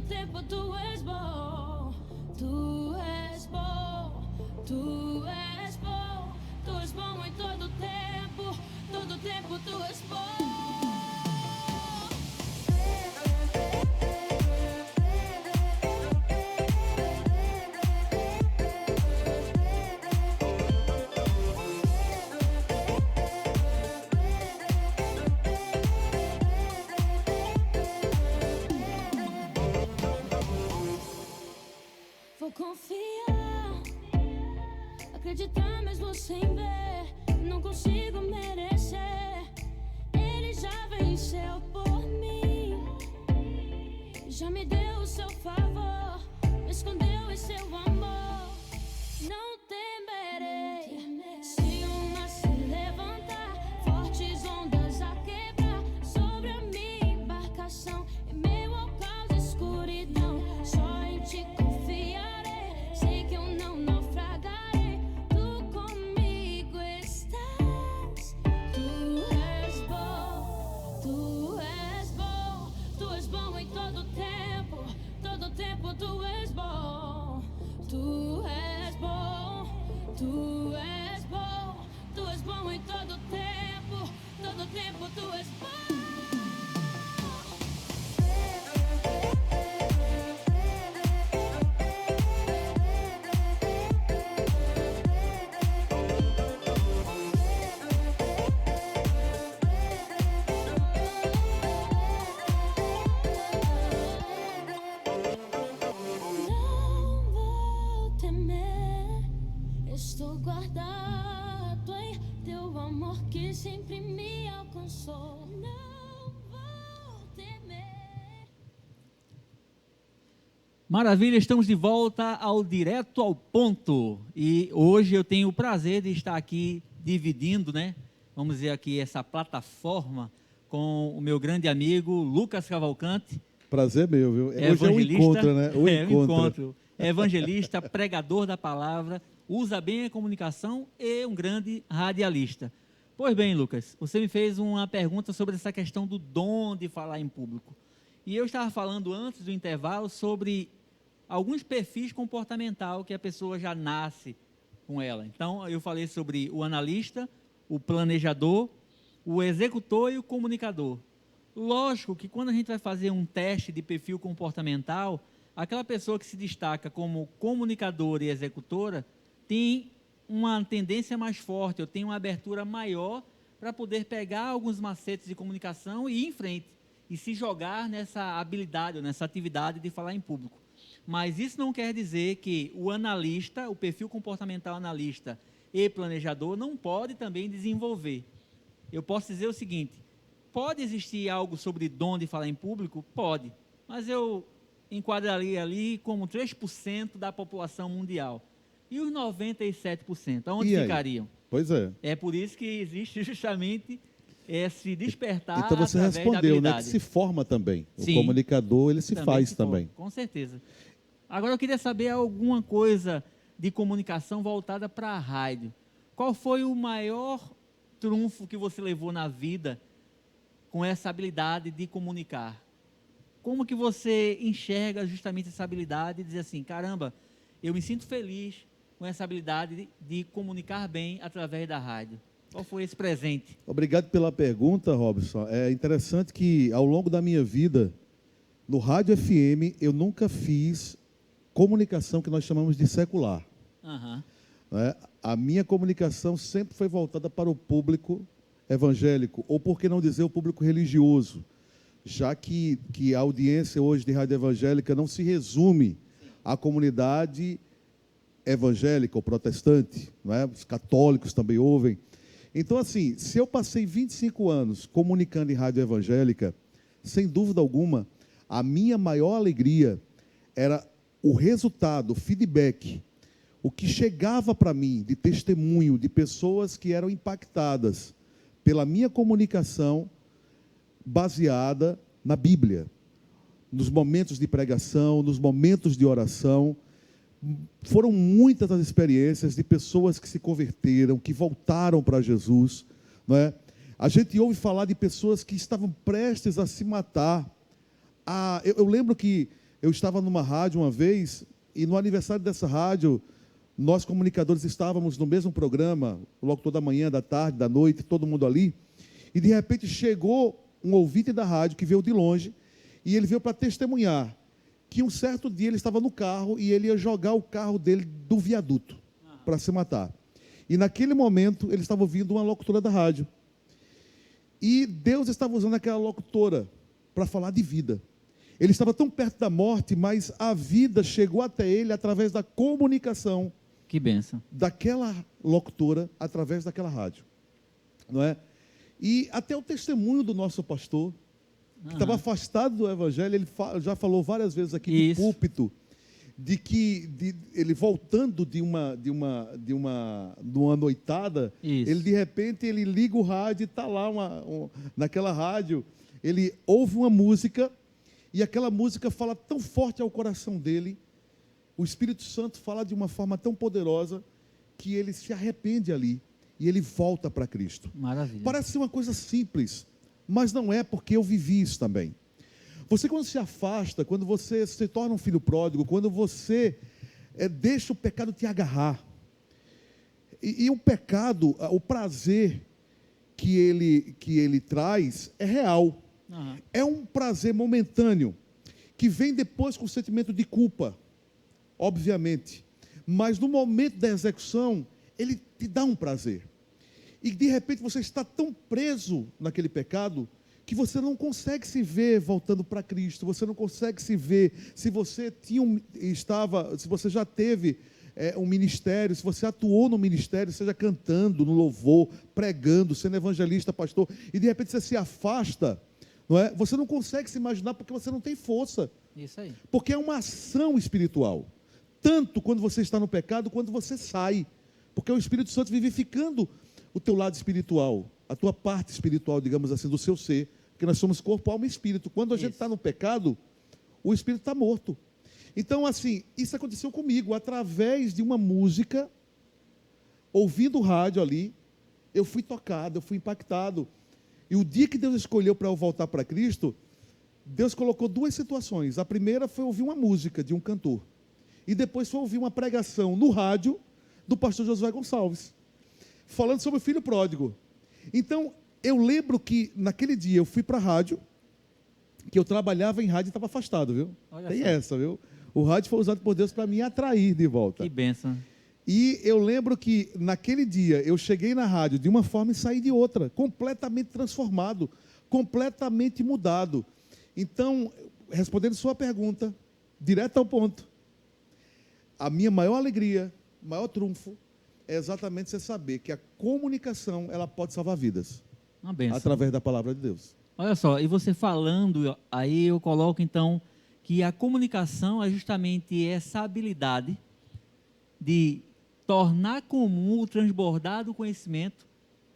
tempo tu és bom. Tu és bom, tu és bom. Tu és bom em todo tempo tu és bom. Vou confiar, acreditar mesmo sem ver. Não consigo merecer. Ele já venceu por mim, já me deu o seu favor, me escondeu em seu amor. Não temerei se o mar se levantar, fortes ondas a quebrar sobre a minha embarcação. Em meio ao caos e escuridão, só em ti confiarei. Sei que eu não naufragarei. Tu comigo estás. Tu és bom, tu és bom. Tu és bom em todo tempo tu és bom. Tu és bom, tu és bom. Tu és bom em todo tempo tu és bom. Não vou temer, estou guardado em teu amor que sempre me alcançou. Não vou temer. Maravilha, estamos de volta ao Direto ao Ponto. E hoje eu tenho o prazer de estar aqui dividindo, né? Vamos dizer aqui, essa plataforma com o meu grande amigo Lucas Cavalcante. Prazer meu, viu? Hoje é um Evangelista, encontro, né? O encontro. É evangelista, pregador da palavra, usa bem a comunicação e um grande radialista. Pois bem, Lucas, você me fez uma pergunta sobre essa questão do dom de falar em público. E eu estava falando antes do intervalo sobre alguns perfis comportamental que a pessoa já nasce com ela. Então, eu falei sobre o analista, o planejador, o executor e o comunicador. Lógico que quando a gente vai fazer um teste de perfil comportamental, aquela pessoa que se destaca como comunicadora e executora tem uma tendência mais forte, eu tenho uma abertura maior para poder pegar alguns macetes de comunicação e ir em frente, e se jogar nessa habilidade, ou nessa atividade de falar em público. Mas isso não quer dizer que o analista, o perfil comportamental analista e planejador não pode também desenvolver. Eu posso dizer o seguinte: pode existir algo sobre dom de falar em público? Pode, mas eu enquadraria ali como 3% da população mundial. E os 97%, aonde E aí? ficariam? Pois é. É por isso que existe justamente esse despertar Então você através da respondeu, né? habilidade. Que se forma também. O Sim. comunicador, ele se faz se for, também. com certeza. Agora eu queria saber alguma coisa de comunicação voltada para a rádio. Qual foi o maior trunfo que você levou na vida com essa habilidade de comunicar? Como que você enxerga justamente essa habilidade de dizer assim, caramba, eu me sinto feliz com essa habilidade de comunicar bem através da rádio? Qual foi esse presente? Obrigado pela pergunta, Robson. É interessante que, ao longo da minha vida, no Rádio FM, eu nunca fiz comunicação que nós chamamos de secular. Aham. Né? A minha comunicação sempre foi voltada para o público evangélico, ou por que não dizer o público religioso, já que a audiência hoje de rádio evangélica não se resume à comunidade evangélica ou protestante, não é? Os católicos também ouvem. Então, assim, se eu passei 25 anos comunicando em rádio evangélica, sem dúvida alguma, a minha maior alegria era o resultado, o feedback, o que chegava para mim de testemunho de pessoas que eram impactadas pela minha comunicação baseada na Bíblia, nos momentos de pregação, nos momentos de oração. Foram muitas as experiências de pessoas que se converteram, que voltaram para Jesus, não é? A gente ouve falar de pessoas que estavam prestes a se matar. Eu lembro que eu estava numa rádio uma vez, e no aniversário dessa rádio, nós comunicadores estávamos no mesmo programa, o locutor da manhã, da tarde, da noite, todo mundo ali, e de repente chegou um ouvinte da rádio que veio de longe, e ele veio para testemunhar que um certo dia ele estava no carro e ele ia jogar o carro dele do viaduto para se matar. E naquele momento ele estava ouvindo uma locutora da rádio. E Deus estava usando aquela locutora para falar de vida. Ele estava tão perto da morte, mas a vida chegou até ele através da comunicação. Que bênção. Daquela locutora através daquela rádio. Não é? E até o testemunho do nosso pastor, que estava afastado do evangelho, ele já falou várias vezes aqui Isso. no púlpito, de que ele voltando de uma noitada, Isso. ele de repente ele liga o rádio e está lá naquela rádio, ele ouve uma música e aquela música fala tão forte ao coração dele, o Espírito Santo fala de uma forma tão poderosa que ele se arrepende ali e ele volta para Cristo. Maravilha. Parece ser uma coisa simples, mas não é, porque eu vivi isso também. Você, quando se afasta, quando você se torna um filho pródigo, quando você deixa o pecado te agarrar, e o pecado, o prazer que ele traz é real. Aham. É um prazer momentâneo, que vem depois com o sentimento de culpa, obviamente. Mas no momento da execução, ele te dá um prazer. E de repente você está tão preso naquele pecado que você não consegue se ver voltando para Cristo, você não consegue se ver, se você se você já teve um ministério, se você atuou no ministério, seja cantando, no louvor, pregando, sendo evangelista, pastor, e de repente você se afasta, não é? Você não consegue se imaginar porque você não tem força, Isso aí. porque é uma ação espiritual, tanto quando você está no pecado, quanto você sai, porque o Espírito Santo vivificando o teu lado espiritual, a tua parte espiritual, digamos assim, do seu ser, porque nós somos corpo, alma e espírito. Quando a gente está no pecado, o espírito está morto. Então, assim, isso aconteceu comigo, através de uma música, ouvindo o rádio ali, eu fui tocado, eu fui impactado. E o dia que Deus escolheu para eu voltar para Cristo, Deus colocou duas situações. A primeira foi ouvir uma música de um cantor. E depois foi ouvir uma pregação no rádio do pastor Josué Gonçalves, falando sobre o filho pródigo. Então, eu lembro que naquele dia eu fui para a rádio, que eu trabalhava em rádio e estava afastado, viu? Olha Tem só. essa, viu? O rádio foi usado por Deus para me atrair de volta. Que bênção. E eu lembro que naquele dia eu cheguei na rádio de uma forma e saí de outra, completamente transformado, completamente mudado. Então, respondendo sua pergunta, direto ao ponto, a minha maior alegria, maior trunfo, é exatamente você saber que a comunicação, ela pode salvar vidas, Uma bênção. através da palavra de Deus. Olha só, e você falando, aí eu coloco então que a comunicação é justamente essa habilidade de tornar comum o transbordar do conhecimento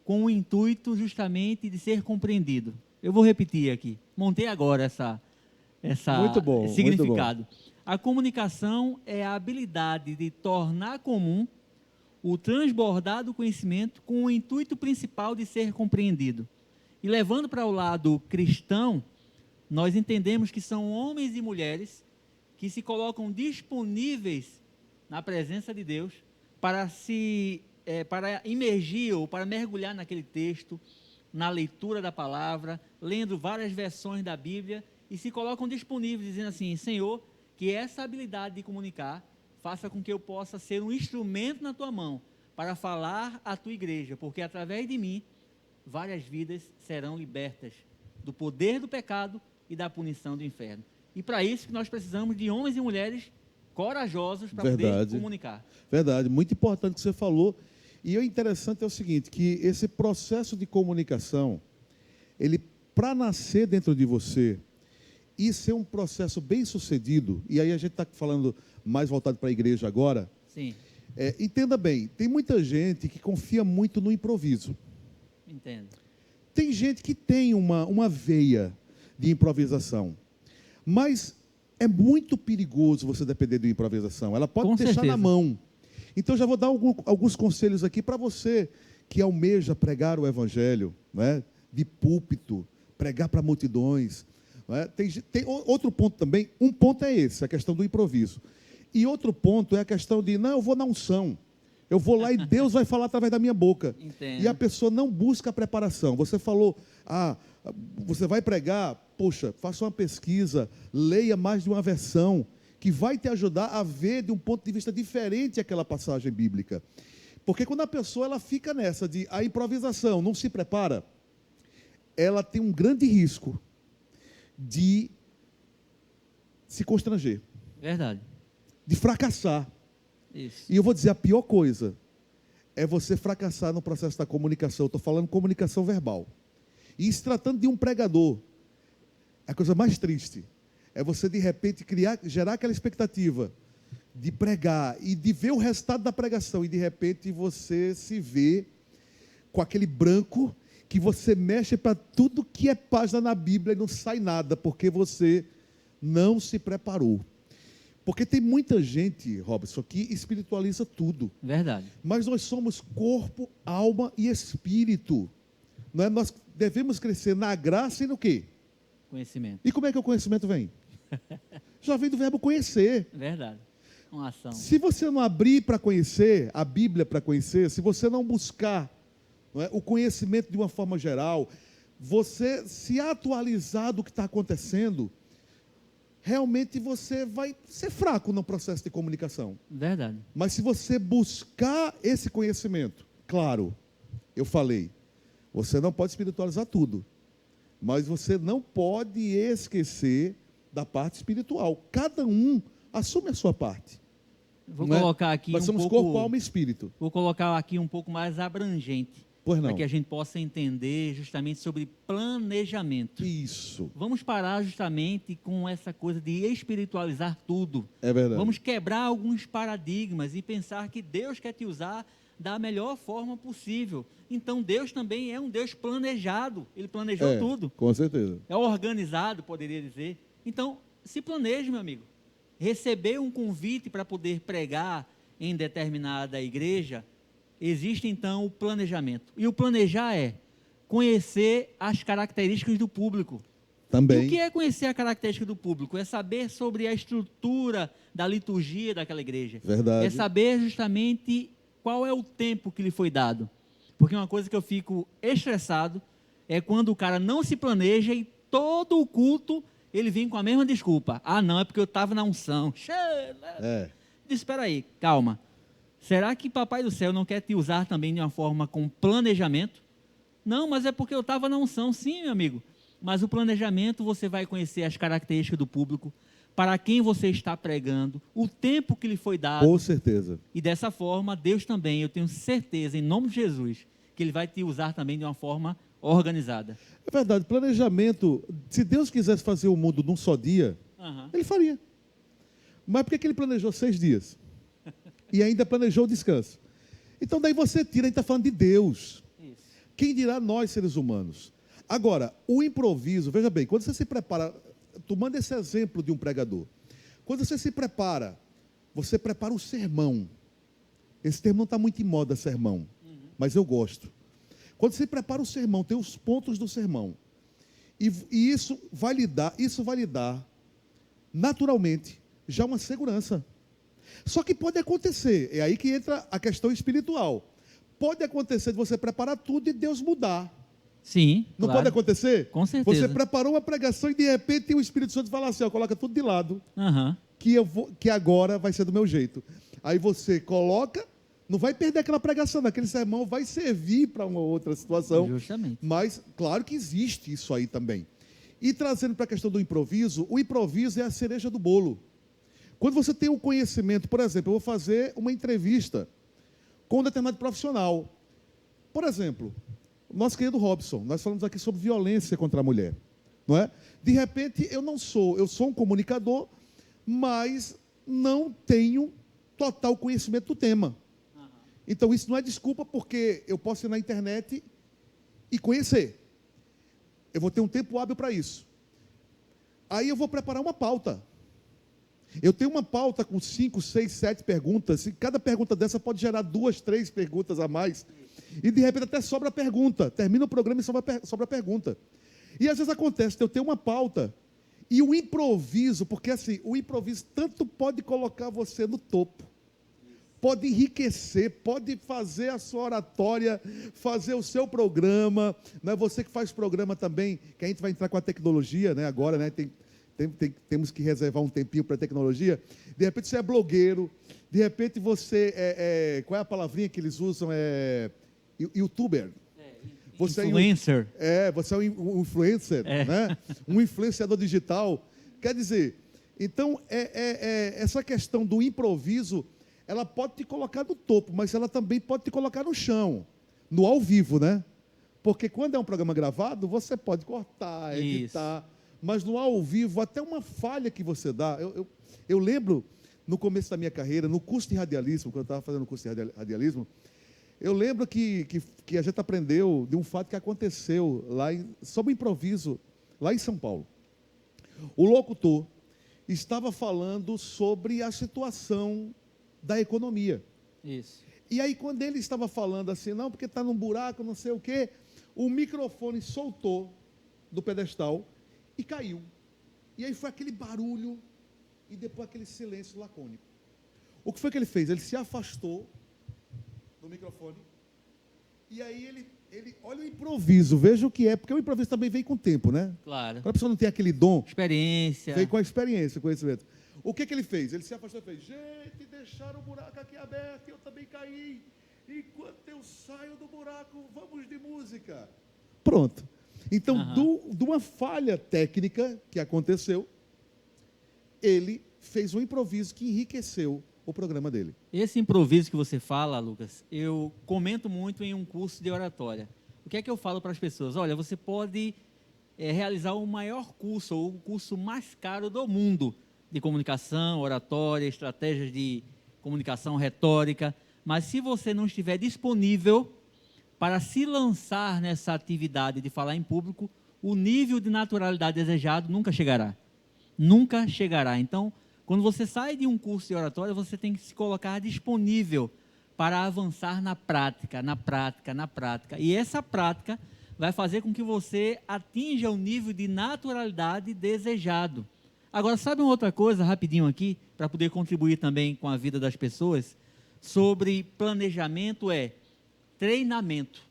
com o intuito justamente de ser compreendido. Eu vou repetir aqui. Montei agora Muito bom, esse significado. muito bom. A comunicação é a habilidade de tornar comum o transbordar do conhecimento com o intuito principal de ser compreendido. E levando para o lado cristão, nós entendemos que são homens e mulheres que se colocam disponíveis na presença de Deus para para imergir ou para mergulhar naquele texto, na leitura da palavra, lendo várias versões da Bíblia e se colocam disponíveis, dizendo assim: Senhor, que essa habilidade de comunicar faça com que eu possa ser um instrumento na tua mão para falar à tua igreja, porque através de mim várias vidas serão libertas do poder do pecado e da punição do inferno. E para isso que nós precisamos de homens e mulheres corajosos para poder comunicar. Verdade, muito importante o que você falou. E o interessante é o seguinte, que esse processo de comunicação, ele, para nascer dentro de você e ser um processo bem sucedido, e aí a gente está falando mais voltado para a igreja agora. Sim. Entenda bem, tem muita gente que confia muito no improviso. Entendo. Tem gente que tem uma veia de improvisação, mas é muito perigoso você depender de improvisação. Ela pode deixar na mão. Então, já vou dar alguns conselhos aqui para você que almeja pregar o evangelho, né, de púlpito, pregar para multidões. Né? Tem outro ponto também. Um ponto é esse, a questão do improviso. E outro ponto é a questão de, não, eu vou na unção. Eu vou lá e Deus vai falar através da minha boca. Entendo. E a pessoa não busca a preparação. Você falou, você vai pregar, poxa, faça uma pesquisa, leia mais de uma versão, que vai te ajudar a ver de um ponto de vista diferente aquela passagem bíblica. Porque quando a pessoa ela fica nessa de a improvisação, não se prepara, ela tem um grande risco de se constranger. Verdade. De fracassar. Isso. E eu vou dizer, a pior coisa é você fracassar no processo da comunicação. Eu estou falando comunicação verbal. E se tratando de um pregador, a coisa mais triste é você, de repente, gerar aquela expectativa de pregar e de ver o resultado da pregação. E, de repente, você se vê com aquele branco que você mexe para tudo que é página na Bíblia e não sai nada, porque você não se preparou. Porque tem muita gente, Robson, que espiritualiza tudo. Verdade. Mas nós somos corpo, alma e espírito. Não é? Nós devemos crescer na graça e no quê? Conhecimento. E como é que o conhecimento vem? Já vem do verbo conhecer. Verdade. Uma ação. Se você não abrir para conhecer, a Bíblia para conhecer, se você não buscar, não é, o conhecimento de uma forma geral, você se atualizar do que está acontecendo, realmente você vai ser fraco no processo de comunicação. Verdade. Mas se você buscar esse conhecimento, claro, eu falei, você não pode espiritualizar tudo, mas você não pode esquecer da parte espiritual. Cada um assume a sua parte. Vou colocar aqui Nós somos corpo, alma e espírito. Vou colocar aqui um pouco mais abrangente. Pois não. Para que a gente possa entender justamente sobre planejamento. Isso. Vamos parar justamente com essa coisa de espiritualizar tudo. É verdade. Vamos quebrar alguns paradigmas e pensar que Deus quer te usar da melhor forma possível. Então, Deus também é um Deus planejado. Ele planejou tudo. Com certeza. É organizado, poderia dizer. Então, se planeje, meu amigo. Receber um convite para poder pregar em determinada igreja, existe então o planejamento. E o planejar é conhecer as características do público. Também. E o que é conhecer a característica do público? É saber sobre a estrutura da liturgia daquela igreja. Verdade. É saber justamente qual é o tempo que lhe foi dado. Porque uma coisa que eu fico estressado é quando o cara não se planeja e todo o culto ele vem com a mesma desculpa. Ah, não, é porque eu estava na unção. Espera aí, calma. Será que Papai do Céu não quer te usar também de uma forma com planejamento? Não, mas é porque eu estava na unção. Sim, meu amigo. Mas o planejamento, você vai conhecer as características do público, para quem você está pregando, o tempo que lhe foi dado. Com certeza. E dessa forma, Deus também, eu tenho certeza, em nome de Jesus, que Ele vai te usar também de uma forma organizada. É verdade, planejamento, se Deus quisesse fazer o mundo num só dia, Aham. Ele faria. Mas por que que ele planejou 6 dias? E ainda planejou o descanso. Então daí você tira, a gente está falando de Deus. Isso. Quem dirá nós, seres humanos? Agora, o improviso, veja bem, quando você se prepara, tomando esse exemplo de um pregador, quando você se prepara, você prepara o sermão. Esse termo não está muito em moda, sermão, mas eu gosto. Quando você prepara o sermão, tem os pontos do sermão. E isso vai lhe dar, naturalmente, já uma segurança. Só que pode acontecer, é aí que entra a questão espiritual. Pode acontecer de você preparar tudo e Deus mudar. Sim, Não claro. pode acontecer? Com certeza. Você preparou uma pregação e de repente o Espírito Santo fala assim, ó, coloca tudo de lado, Aham. que agora vai ser do meu jeito. Aí você coloca, não vai perder aquela pregação, aquele sermão vai servir para uma outra situação. Justamente. Mas, claro que existe isso aí também. E trazendo para a questão do improviso, o improviso é a cereja do bolo. Quando você tem o conhecimento, por exemplo, eu vou fazer uma entrevista com um determinado profissional. Por exemplo, nosso querido Robson, nós falamos aqui sobre violência contra a mulher, não é? De repente, eu sou um comunicador, mas não tenho total conhecimento do tema. Então, isso não é desculpa, porque eu posso ir na internet e conhecer. Eu vou ter um tempo hábil para isso. Aí eu vou preparar uma pauta. Eu tenho uma pauta com 5, 6, 7 perguntas, e cada pergunta dessa pode gerar 2, 3 perguntas a mais. E de repente até sobra a pergunta. Termina o programa e sobra a pergunta. E às vezes acontece, eu tenho uma pauta, e o improviso, porque assim, o improviso tanto pode colocar você no topo, pode enriquecer, pode fazer a sua oratória, fazer o seu programa, né? Você que faz programa também, que a gente vai entrar com a tecnologia, né? Agora, né? Temos que reservar um tempinho para a tecnologia. De repente você é blogueiro, de repente você qual é a palavrinha que eles usam? Youtuber. Você Influencer. Você é um influencer, né? Um influenciador digital. Quer dizer, então, essa questão do improviso, ela pode te colocar no topo, mas ela também pode te colocar no chão, no ao vivo, né? Porque quando é um programa gravado, você pode cortar, editar. Isso. Mas no ao vivo, até uma falha que você dá. Eu lembro, no começo da minha carreira, no curso de radialismo, quando eu estava fazendo o curso de radialismo, eu lembro que a gente aprendeu de um fato que aconteceu sobre improviso, lá em São Paulo. O locutor estava falando sobre a situação da economia. Isso. E aí, quando ele estava falando assim, não, porque está num buraco, não sei o quê, o microfone soltou do pedestal e caiu. E aí foi aquele barulho e depois aquele silêncio lacônico. O que foi que ele fez? Ele se afastou do microfone e aí ele olha o improviso, veja o que é, porque o improviso também vem com o tempo, né? Claro. Quando a pessoa não tem aquele dom, experiência, vem com a experiência, conhecimento. O que ele fez? Ele se afastou e fez, gente, deixaram o buraco aqui aberto e eu também caí. Enquanto eu saio do buraco, vamos de música. Pronto. Então, de uma falha técnica que aconteceu, ele fez um improviso que enriqueceu o programa dele. Esse improviso que você fala, Lucas, eu comento muito em um curso de oratória. O que é que eu falo para as pessoas? Olha, você pode realizar o maior curso, ou o curso mais caro do mundo, de comunicação, oratória, estratégias de comunicação, retórica, mas se você não estiver disponível para se lançar nessa atividade de falar em público, o nível de naturalidade desejado nunca chegará. Nunca chegará. Então, quando você sai de um curso de oratória, você tem que se colocar disponível para avançar na prática, na prática, na prática. E essa prática vai fazer com que você atinja o nível de naturalidade desejado. Agora, sabe uma outra coisa, rapidinho aqui, para poder contribuir também com a vida das pessoas, sobre planejamento treinamento.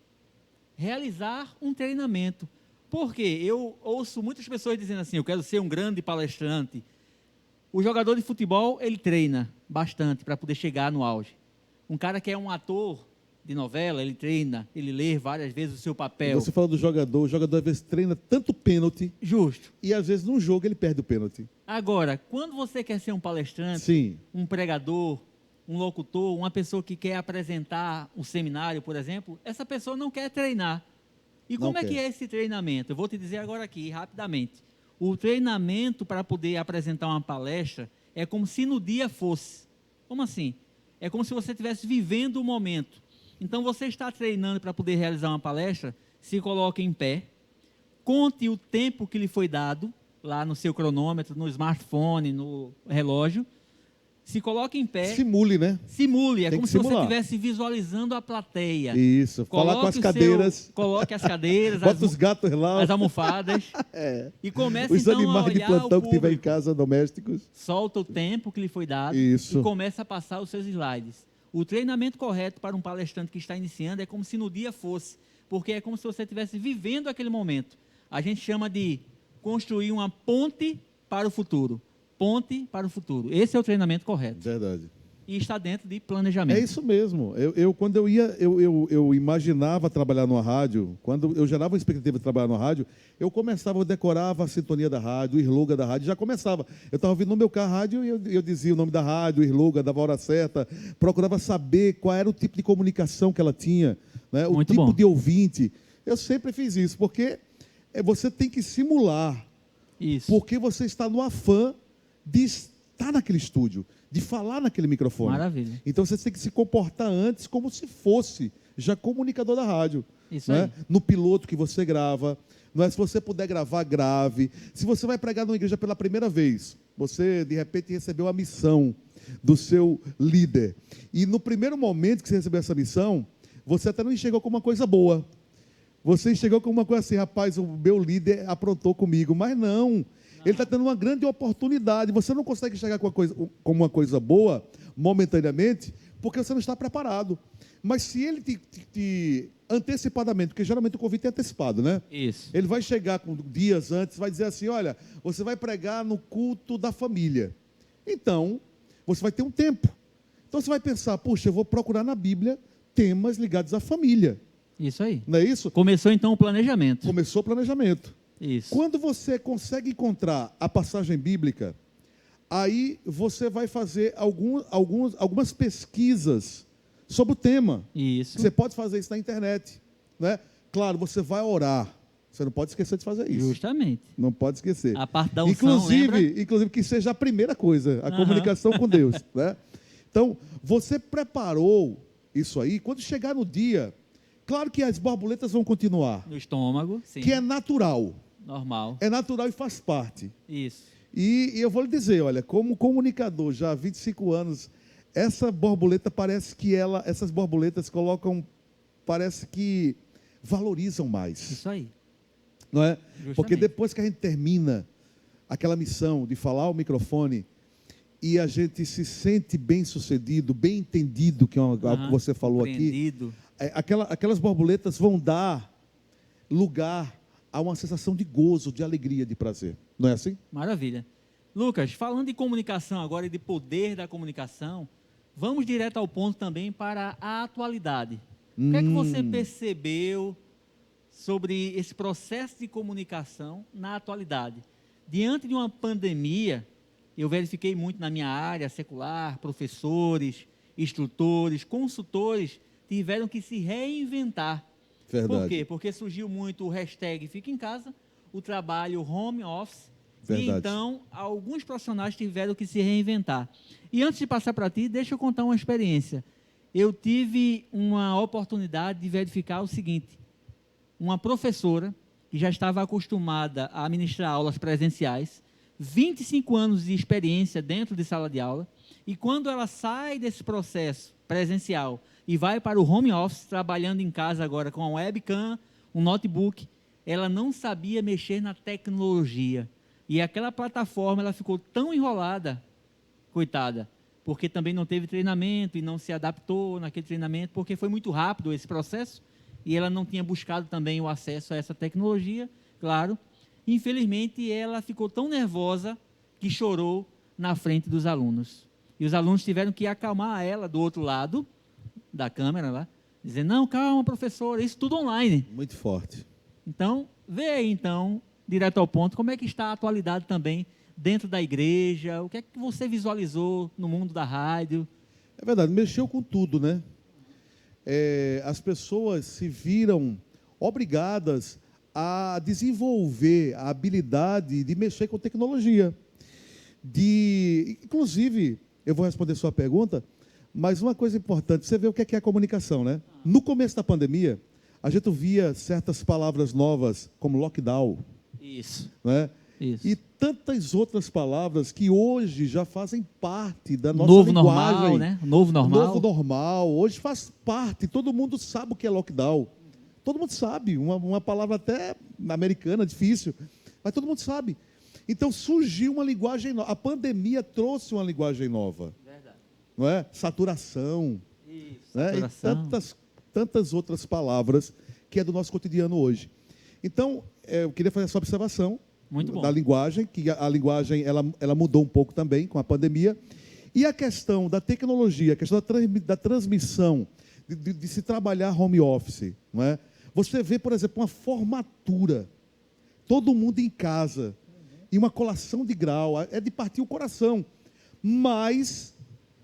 Realizar um treinamento. Porque eu ouço muitas pessoas dizendo assim, eu quero ser um grande palestrante. O jogador de futebol, ele treina bastante para poder chegar no auge. Um cara que é um ator de novela, ele treina, ele lê várias vezes o seu papel. Você falou do jogador, o jogador às vezes treina tanto pênalti. Justo. E às vezes num jogo ele perde o pênalti. Agora, quando você quer ser um palestrante, sim, um pregador, um locutor, uma pessoa que quer apresentar um seminário, por exemplo, essa pessoa não quer treinar. E como é que é esse treinamento? Eu vou te dizer agora aqui, rapidamente. O treinamento para poder apresentar uma palestra é como se no dia fosse. Como assim? É como se você estivesse vivendo o momento. Então, você está treinando para poder realizar uma palestra, se coloque em pé, conte o tempo que lhe foi dado, lá no seu cronômetro, no smartphone, no relógio, se coloque em pé. Simule, né? Simule, é Tem como que se você simular. estivesse visualizando a plateia. Isso, falar com Coloque as o cadeiras. Coloque as cadeiras, Bota os gatos lá, as almofadas, e comece os então a animais de olhar plantão o que tiver em público. casa, domésticos. Solta o tempo que lhe foi dado Isso. e começa a passar os seus slides. O treinamento correto para um palestrante que está iniciando é como se no dia fosse, porque é como se você estivesse vivendo aquele momento. A gente chama de construir uma ponte para o futuro. Ponte para o futuro. Esse é o treinamento correto. Verdade. E está dentro de planejamento. É isso mesmo. Quando eu ia, eu imaginava trabalhar numa rádio, quando eu gerava uma expectativa de trabalhar numa rádio, eu decorava a sintonia da rádio, o slogan da rádio, já começava. Eu estava ouvindo no meu carro a rádio e eu dizia o nome da rádio, o slogan, dava a hora certa, procurava saber qual era o tipo de comunicação que ela tinha, né? O Muito tipo bom. de ouvinte. Eu sempre fiz isso, porque você tem que simular, Isso. porque você está no afã de estar naquele estúdio, de falar naquele microfone. Maravilha. Então você tem que se comportar antes como se fosse já comunicador da rádio. Isso né? aí. No piloto que você grava. Não é? Se você puder gravar, grave. Se você vai pregar numa igreja pela primeira vez, você de repente recebeu a missão do seu líder. E no primeiro momento que você recebeu essa missão, você até não enxergou como uma coisa boa. Você enxergou como uma coisa assim, rapaz, o meu líder aprontou comigo. Mas não. Ele está tendo uma grande oportunidade. Você não consegue chegar como uma coisa boa, momentaneamente, porque você não está preparado. Mas se ele te antecipadamente, porque geralmente o convite é antecipado, né? Isso. Ele vai chegar com dias antes, vai dizer assim, olha, você vai pregar no culto da família. Então, você vai ter um tempo. Então você vai pensar, puxa, eu vou procurar na Bíblia temas ligados à família. Isso aí. Não é isso? Começou então o planejamento. Começou o planejamento. Isso. Quando você consegue encontrar a passagem bíblica, aí você vai fazer algumas pesquisas sobre o tema. Isso. Você pode fazer isso na internet, né? Claro, você vai orar. Você não pode esquecer de fazer isso. Justamente. Não pode esquecer. A parte da unção, lembra? Inclusive que seja a primeira coisa, a Aham. comunicação com Deus, né? Então, você preparou isso aí, quando chegar no dia, claro que as borboletas vão continuar, No estômago, sim. que é natural. Normal. É natural e faz parte. Isso. E eu vou lhe dizer, olha, como comunicador já há 25 anos, essa borboleta essas borboletas parece que valorizam mais, Isso aí. não é? Justamente. Porque depois que a gente termina aquela missão de falar ao microfone e a gente se sente bem sucedido, bem entendido, que é algo que você falou aqui, Compreendido. aquelas borboletas vão dar lugar a uma sensação de gozo, de alegria, de prazer. Não é assim? Maravilha. Lucas, falando de comunicação agora e de poder da comunicação, vamos direto ao ponto também para a atualidade. O que é que você percebeu sobre esse processo de comunicação na atualidade? Diante de uma pandemia, eu verifiquei muito na minha área secular, professores, instrutores, consultores tiveram que se reinventar. Verdade. Por quê? Porque surgiu muito o hashtag Fica em Casa, o trabalho home office, Verdade. e então alguns profissionais tiveram que se reinventar. E antes de passar para ti, deixa eu contar uma experiência. Eu tive uma oportunidade de verificar o seguinte: uma professora que já estava acostumada a ministrar aulas presenciais, 25 anos de experiência dentro de sala de aula, e quando ela sai desse processo presencial e vai para o home office, trabalhando em casa agora com uma webcam, um notebook, ela não sabia mexer na tecnologia. E aquela plataforma, ela ficou tão enrolada, coitada, porque também não teve treinamento e não se adaptou naquele treinamento, porque foi muito rápido esse processo, e ela não tinha buscado também o acesso a essa tecnologia, claro. Infelizmente, ela ficou tão nervosa que chorou na frente dos alunos. E os alunos tiveram que acalmar ela do outro lado da câmera lá, dizendo, não, calma, professora, isso tudo online. Muito forte. Então, vê aí, então, direto ao ponto, como é que está a atualidade também dentro da igreja, o que é que você visualizou no mundo da rádio? É verdade, mexeu com tudo, né? As pessoas se viram obrigadas a desenvolver a habilidade de mexer com tecnologia. Inclusive, eu vou responder sua pergunta, mas uma coisa importante, você vê o que é a comunicação, né? No começo da pandemia, a gente via certas palavras novas, como lockdown, Isso. né? Isso. E tantas outras palavras que hoje já fazem parte da nossa Novo linguagem. normal, né? Novo normal. Novo normal. Hoje faz parte, todo mundo sabe o que é lockdown. Todo mundo sabe, uma palavra até americana, difícil, mas todo mundo sabe. Então surgiu uma linguagem nova. A pandemia trouxe uma linguagem nova. Verdade. Não é? Saturação. Isso, Né? saturação. E tantas outras palavras que é do nosso cotidiano hoje. Então, eu queria fazer essa observação Muito bom. da linguagem, que a linguagem ela mudou um pouco também com a pandemia. E a questão da tecnologia, a questão da transmissão, de se trabalhar home office. Não é? Você vê, por exemplo, uma formatura, todo mundo em casa, e uma colação de grau, é de partir o coração. Mas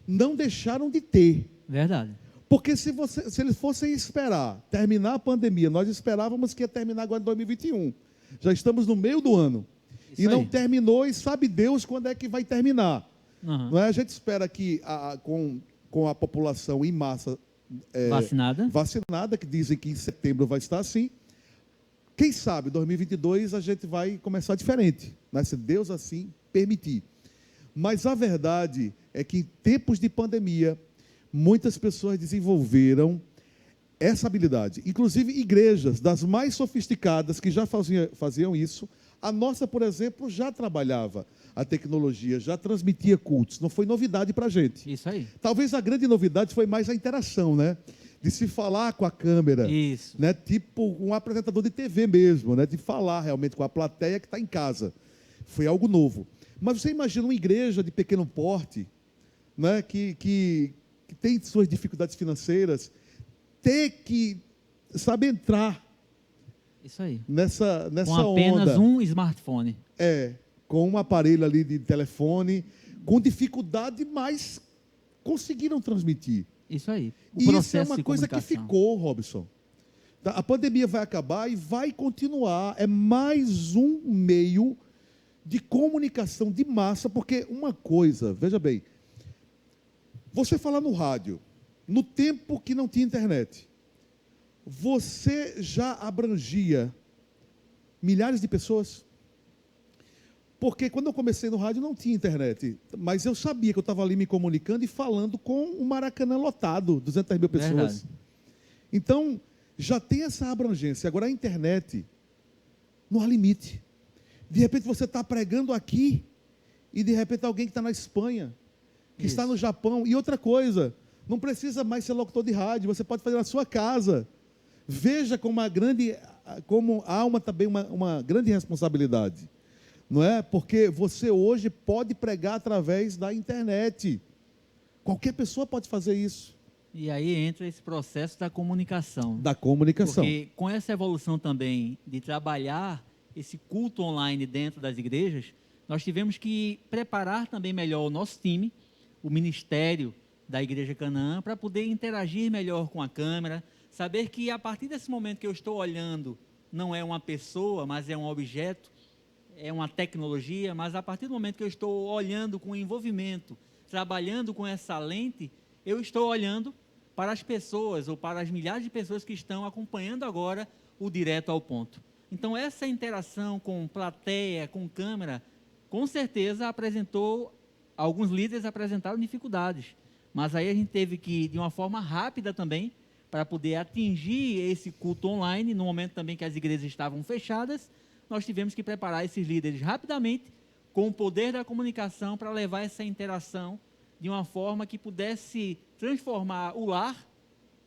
não deixaram de ter. Verdade. Porque se eles fossem esperar terminar a pandemia, nós esperávamos que ia terminar agora em 2021. Já estamos no meio do ano. Isso E não aí. terminou, e sabe Deus quando é que vai terminar. Uhum. Não é? A gente espera que, com a população em massa vacinada, que dizem que em setembro vai estar assim, quem sabe 2022 a gente vai começar diferente, né? Se Deus assim permitir. Mas a verdade é que em tempos de pandemia, muitas pessoas desenvolveram essa habilidade. Inclusive igrejas das mais sofisticadas que já faziam isso. A nossa, por exemplo, já trabalhava a tecnologia, já transmitia cultos. Não foi novidade para a gente. Isso aí. Talvez a grande novidade foi mais a interação, né? De se falar com a câmera. Isso. Né? Tipo um apresentador de TV mesmo, né? De falar realmente com a plateia que está em casa. Foi algo novo. Mas você imagina uma igreja de pequeno porte, né? que tem suas dificuldades financeiras, ter que saber entrar Isso aí. nessa Com apenas onda. um smartphone. Com um aparelho ali de telefone, com dificuldade, mas conseguiram transmitir. Isso aí. O E isso processo é uma de coisa que comunicação. ficou, Robson. Tá? A pandemia vai acabar e vai continuar. É mais um meio de comunicação de massa, porque uma coisa, veja bem, você falar no rádio, no tempo que não tinha internet, você já abrangia milhares de pessoas? Porque quando eu comecei no rádio não tinha internet, mas eu sabia que eu estava ali me comunicando e falando com o Maracanã lotado, 200 mil pessoas. Verdade. Então, já tem essa abrangência. Agora, a internet, não há limite. De repente, você está pregando aqui e, de repente, alguém que está na Espanha, que está no Japão. E outra coisa, não precisa mais ser locutor de rádio, você pode fazer na sua casa. Veja como há também uma grande responsabilidade. Não é? Porque você hoje pode pregar através da internet. Qualquer pessoa pode fazer isso. E aí entra esse processo da comunicação. Da comunicação. Porque com essa evolução também de trabalhar esse culto online dentro das igrejas, nós tivemos que preparar também melhor o nosso time, o ministério da Igreja Canaã, para poder interagir melhor com a câmera, saber que a partir desse momento que eu estou olhando, não é uma pessoa, mas é um objeto, é uma tecnologia, mas a partir do momento que eu estou olhando com envolvimento, trabalhando com essa lente, eu estou olhando para as pessoas ou para as milhares de pessoas que estão acompanhando agora o Direto ao Ponto. Então, essa interação com plateia, com câmera, com certeza alguns líderes apresentaram dificuldades, mas aí a gente teve que, de uma forma rápida também, para poder atingir esse culto online, no momento também que as igrejas estavam fechadas, nós tivemos que preparar esses líderes rapidamente, com o poder da comunicação, para levar essa interação de uma forma que pudesse transformar o lar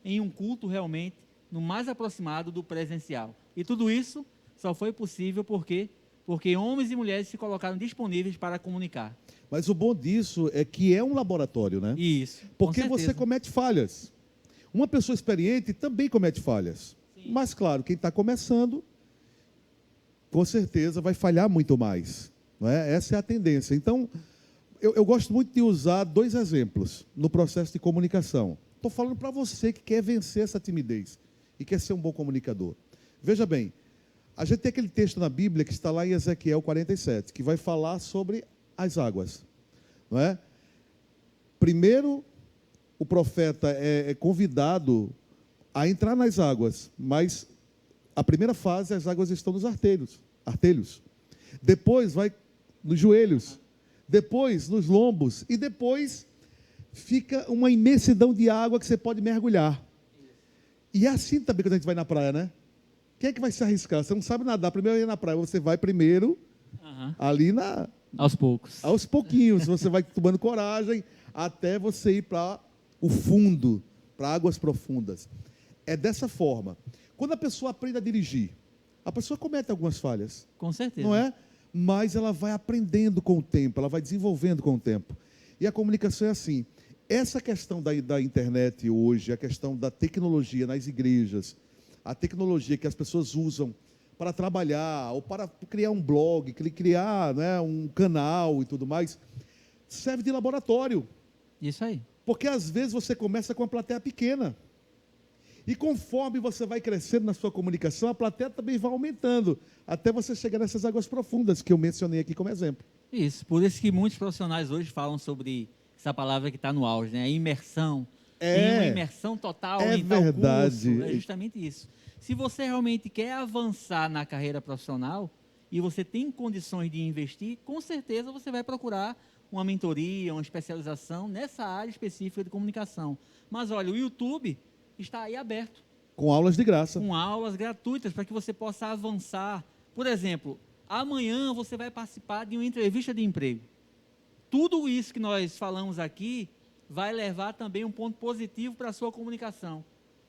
em um culto realmente no mais aproximado do presencial. E tudo isso só foi possível porque homens e mulheres se colocaram disponíveis para comunicar. Mas o bom disso é que é um laboratório, né? Isso. Porque com você certeza. comete falhas. Uma pessoa experiente também comete falhas. Sim. Mas, claro, quem está começando, com certeza vai falhar muito mais. Não é? Essa é a tendência. Então, eu gosto muito de usar 2 exemplos no processo de comunicação. Estou falando para você que quer vencer essa timidez e quer ser um bom comunicador. Veja bem, A gente tem aquele texto na Bíblia que está lá em Ezequiel 47, que vai falar sobre as águas, não é? Primeiro, o profeta é convidado a entrar nas águas, mas a primeira fase, as águas estão nos artelhos. Depois vai nos joelhos, depois nos lombos, e depois fica uma imensidão de água que você pode mergulhar. E é assim também quando a gente vai na praia, né? Quem é que vai se arriscar? Você não sabe nadar, primeiro ir na praia, você vai primeiro ali aos poucos. Aos pouquinhos, você vai tomando coragem até você ir para o fundo, para águas profundas. É dessa forma. Quando a pessoa aprende a dirigir, a pessoa comete algumas falhas. Com certeza. Não é? Mas ela vai aprendendo com o tempo, ela vai desenvolvendo com o tempo. E a comunicação é assim. Essa questão da internet hoje, a questão da tecnologia nas igrejas, a tecnologia que as pessoas usam para trabalhar, ou para criar um blog, criar, né, um canal e tudo mais, serve de laboratório. Isso aí. Porque às vezes você começa com uma plateia pequena. E conforme você vai crescendo na sua comunicação, a plateia também vai aumentando, até você chegar nessas águas profundas que eu mencionei aqui como exemplo. Isso, por isso que muitos profissionais hoje falam sobre essa palavra que está no auge, né? A imersão. Tem uma imersão total em tal curso. É justamente isso. Se você realmente quer avançar na carreira profissional e você tem condições de investir, com certeza você vai procurar uma mentoria, uma especialização nessa área específica de comunicação. Mas olha, o YouTube está aí aberto. Com aulas de graça. Com aulas gratuitas para que você possa avançar. Por exemplo, amanhã você vai participar de uma entrevista de emprego. Tudo isso que nós falamos aqui vai levar também um ponto positivo para a sua comunicação.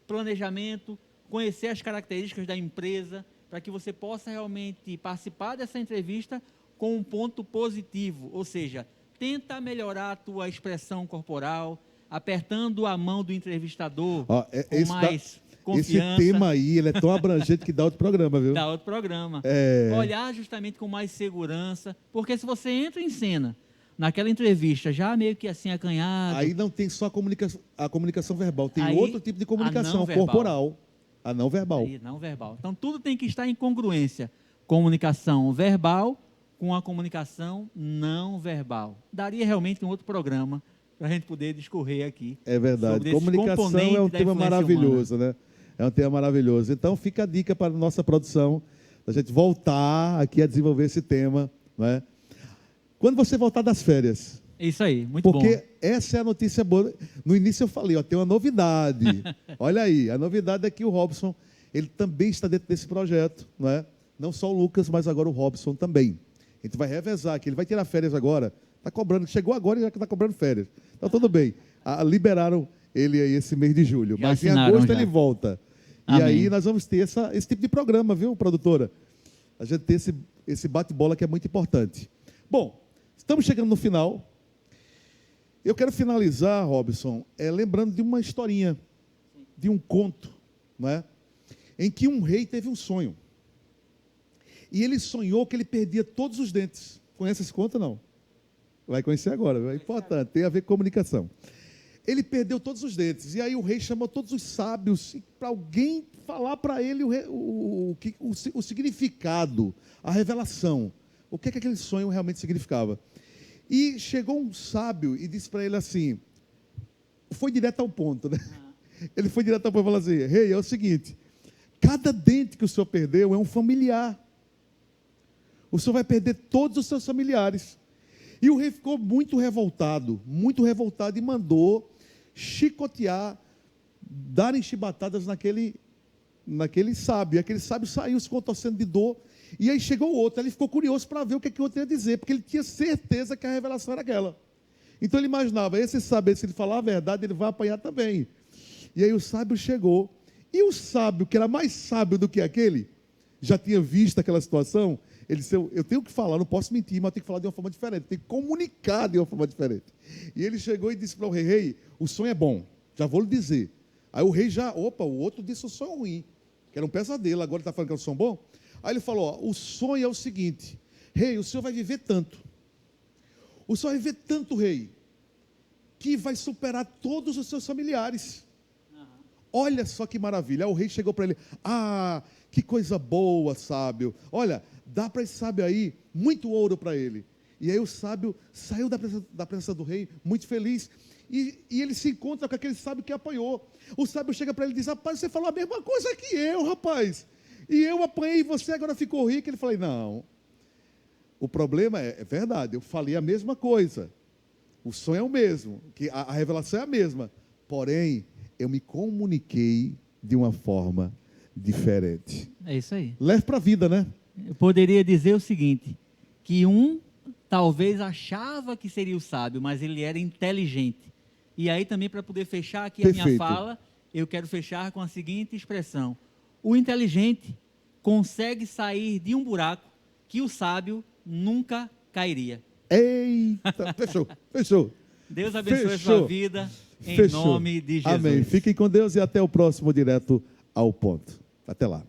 Planejamento, conhecer as características da empresa, para que você possa realmente participar dessa entrevista com um ponto positivo. Ou seja, tenta melhorar a tua expressão corporal, apertando a mão do entrevistador com mais confiança. Esse tema aí, ele é tão abrangente que dá outro programa, viu? Dá outro programa. Olhar justamente com mais segurança, porque se você entra em cena naquela entrevista já meio que assim acanhado... Aí não tem só a comunicação verbal, tem aí, outro tipo de comunicação corporal. A não verbal. Aí, não verbal. Então, tudo tem que estar em congruência. Comunicação verbal com a comunicação não verbal. Daria realmente um outro programa para a gente poder discorrer aqui. É verdade. Comunicação é um tema maravilhoso, humana, né? É um tema maravilhoso. Então, fica a dica para a nossa produção, da gente voltar aqui a desenvolver esse tema, né? Quando você voltar das férias. Isso aí, muito bom. Porque essa é a notícia boa. No início eu falei, ó, tem uma novidade. Olha aí, a novidade é que o Robson, ele também está dentro desse projeto, não é? Não só o Lucas, mas agora o Robson também. A gente vai revezar aqui, ele vai tirar férias agora. Está cobrando, chegou agora e já está cobrando férias. Então, tudo bem. Liberaram ele aí esse mês de julho. Já mas em agosto já. ele volta. Amém. E aí nós vamos ter esse tipo de programa, viu, produtora? A gente ter esse bate-bola que é muito importante. Bom, estamos chegando no final. Eu quero finalizar, Robson, lembrando de uma historinha, de um conto, não é? Em que um rei teve um sonho. E ele sonhou que ele perdia todos os dentes. Conhece esse conto, não? Vai conhecer agora, é importante, tem a ver com comunicação. Ele perdeu todos os dentes, e aí o rei chamou todos os sábios para alguém falar para ele o significado, a revelação, o que aquele sonho realmente significava. E chegou um sábio e disse para ele assim, foi direto ao ponto, né? Ele foi direto ao ponto e falou assim, rei, é o seguinte, cada dente que o senhor perdeu é um familiar. O senhor vai perder todos os seus familiares. E o rei ficou muito revoltado e mandou chicotear, darem chibatadas naquele sábio. E aquele sábio saiu se contorcendo de dor. E aí chegou o outro, ele ficou curioso para ver o que o outro ia dizer, porque ele tinha certeza que a revelação era aquela. Então ele imaginava, esse sábio, se ele falar a verdade, ele vai apanhar também. E aí o sábio chegou, e o sábio, que era mais sábio do que aquele, já tinha visto aquela situação, ele disse, eu tenho que falar, não posso mentir, mas eu tenho que falar de uma forma diferente, tenho que comunicar de uma forma diferente. E ele chegou e disse para o rei, rei, o sonho é bom, já vou lhe dizer. Aí o rei o outro disse o sonho ruim, que era um pesadelo, agora ele está falando que é um sonho bom? Aí ele falou, o sonho é o seguinte, rei, o senhor vai viver tanto, rei, que vai superar todos os seus familiares. Olha só que maravilha. Aí o rei chegou para ele: ah, que coisa boa, sábio. Olha, dá para esse sábio aí muito ouro para ele. E aí o sábio saiu da presença do rei muito feliz. E ele se encontra com aquele sábio que apanhou. O sábio chega para ele e diz: rapaz, você falou a mesma coisa que eu, rapaz. E eu apanhei e você agora ficou rico. Ele falou: não, o problema é verdade, eu falei a mesma coisa. O sonho é o mesmo, que a revelação é a mesma. Porém, eu me comuniquei de uma forma diferente. É isso aí. Leve para a vida, né? Eu poderia dizer o seguinte, que talvez achava que seria o sábio, mas ele era inteligente. E aí também, para poder fechar aqui a minha Perfeito. fala, eu quero fechar com a seguinte expressão: o inteligente consegue sair de um buraco que o sábio nunca cairia. Eita, fechou. Deus abençoe a Fechou. sua vida, em Fechou. nome de Jesus. Amém. Fiquem com Deus e até o próximo Direto ao Ponto. Até lá.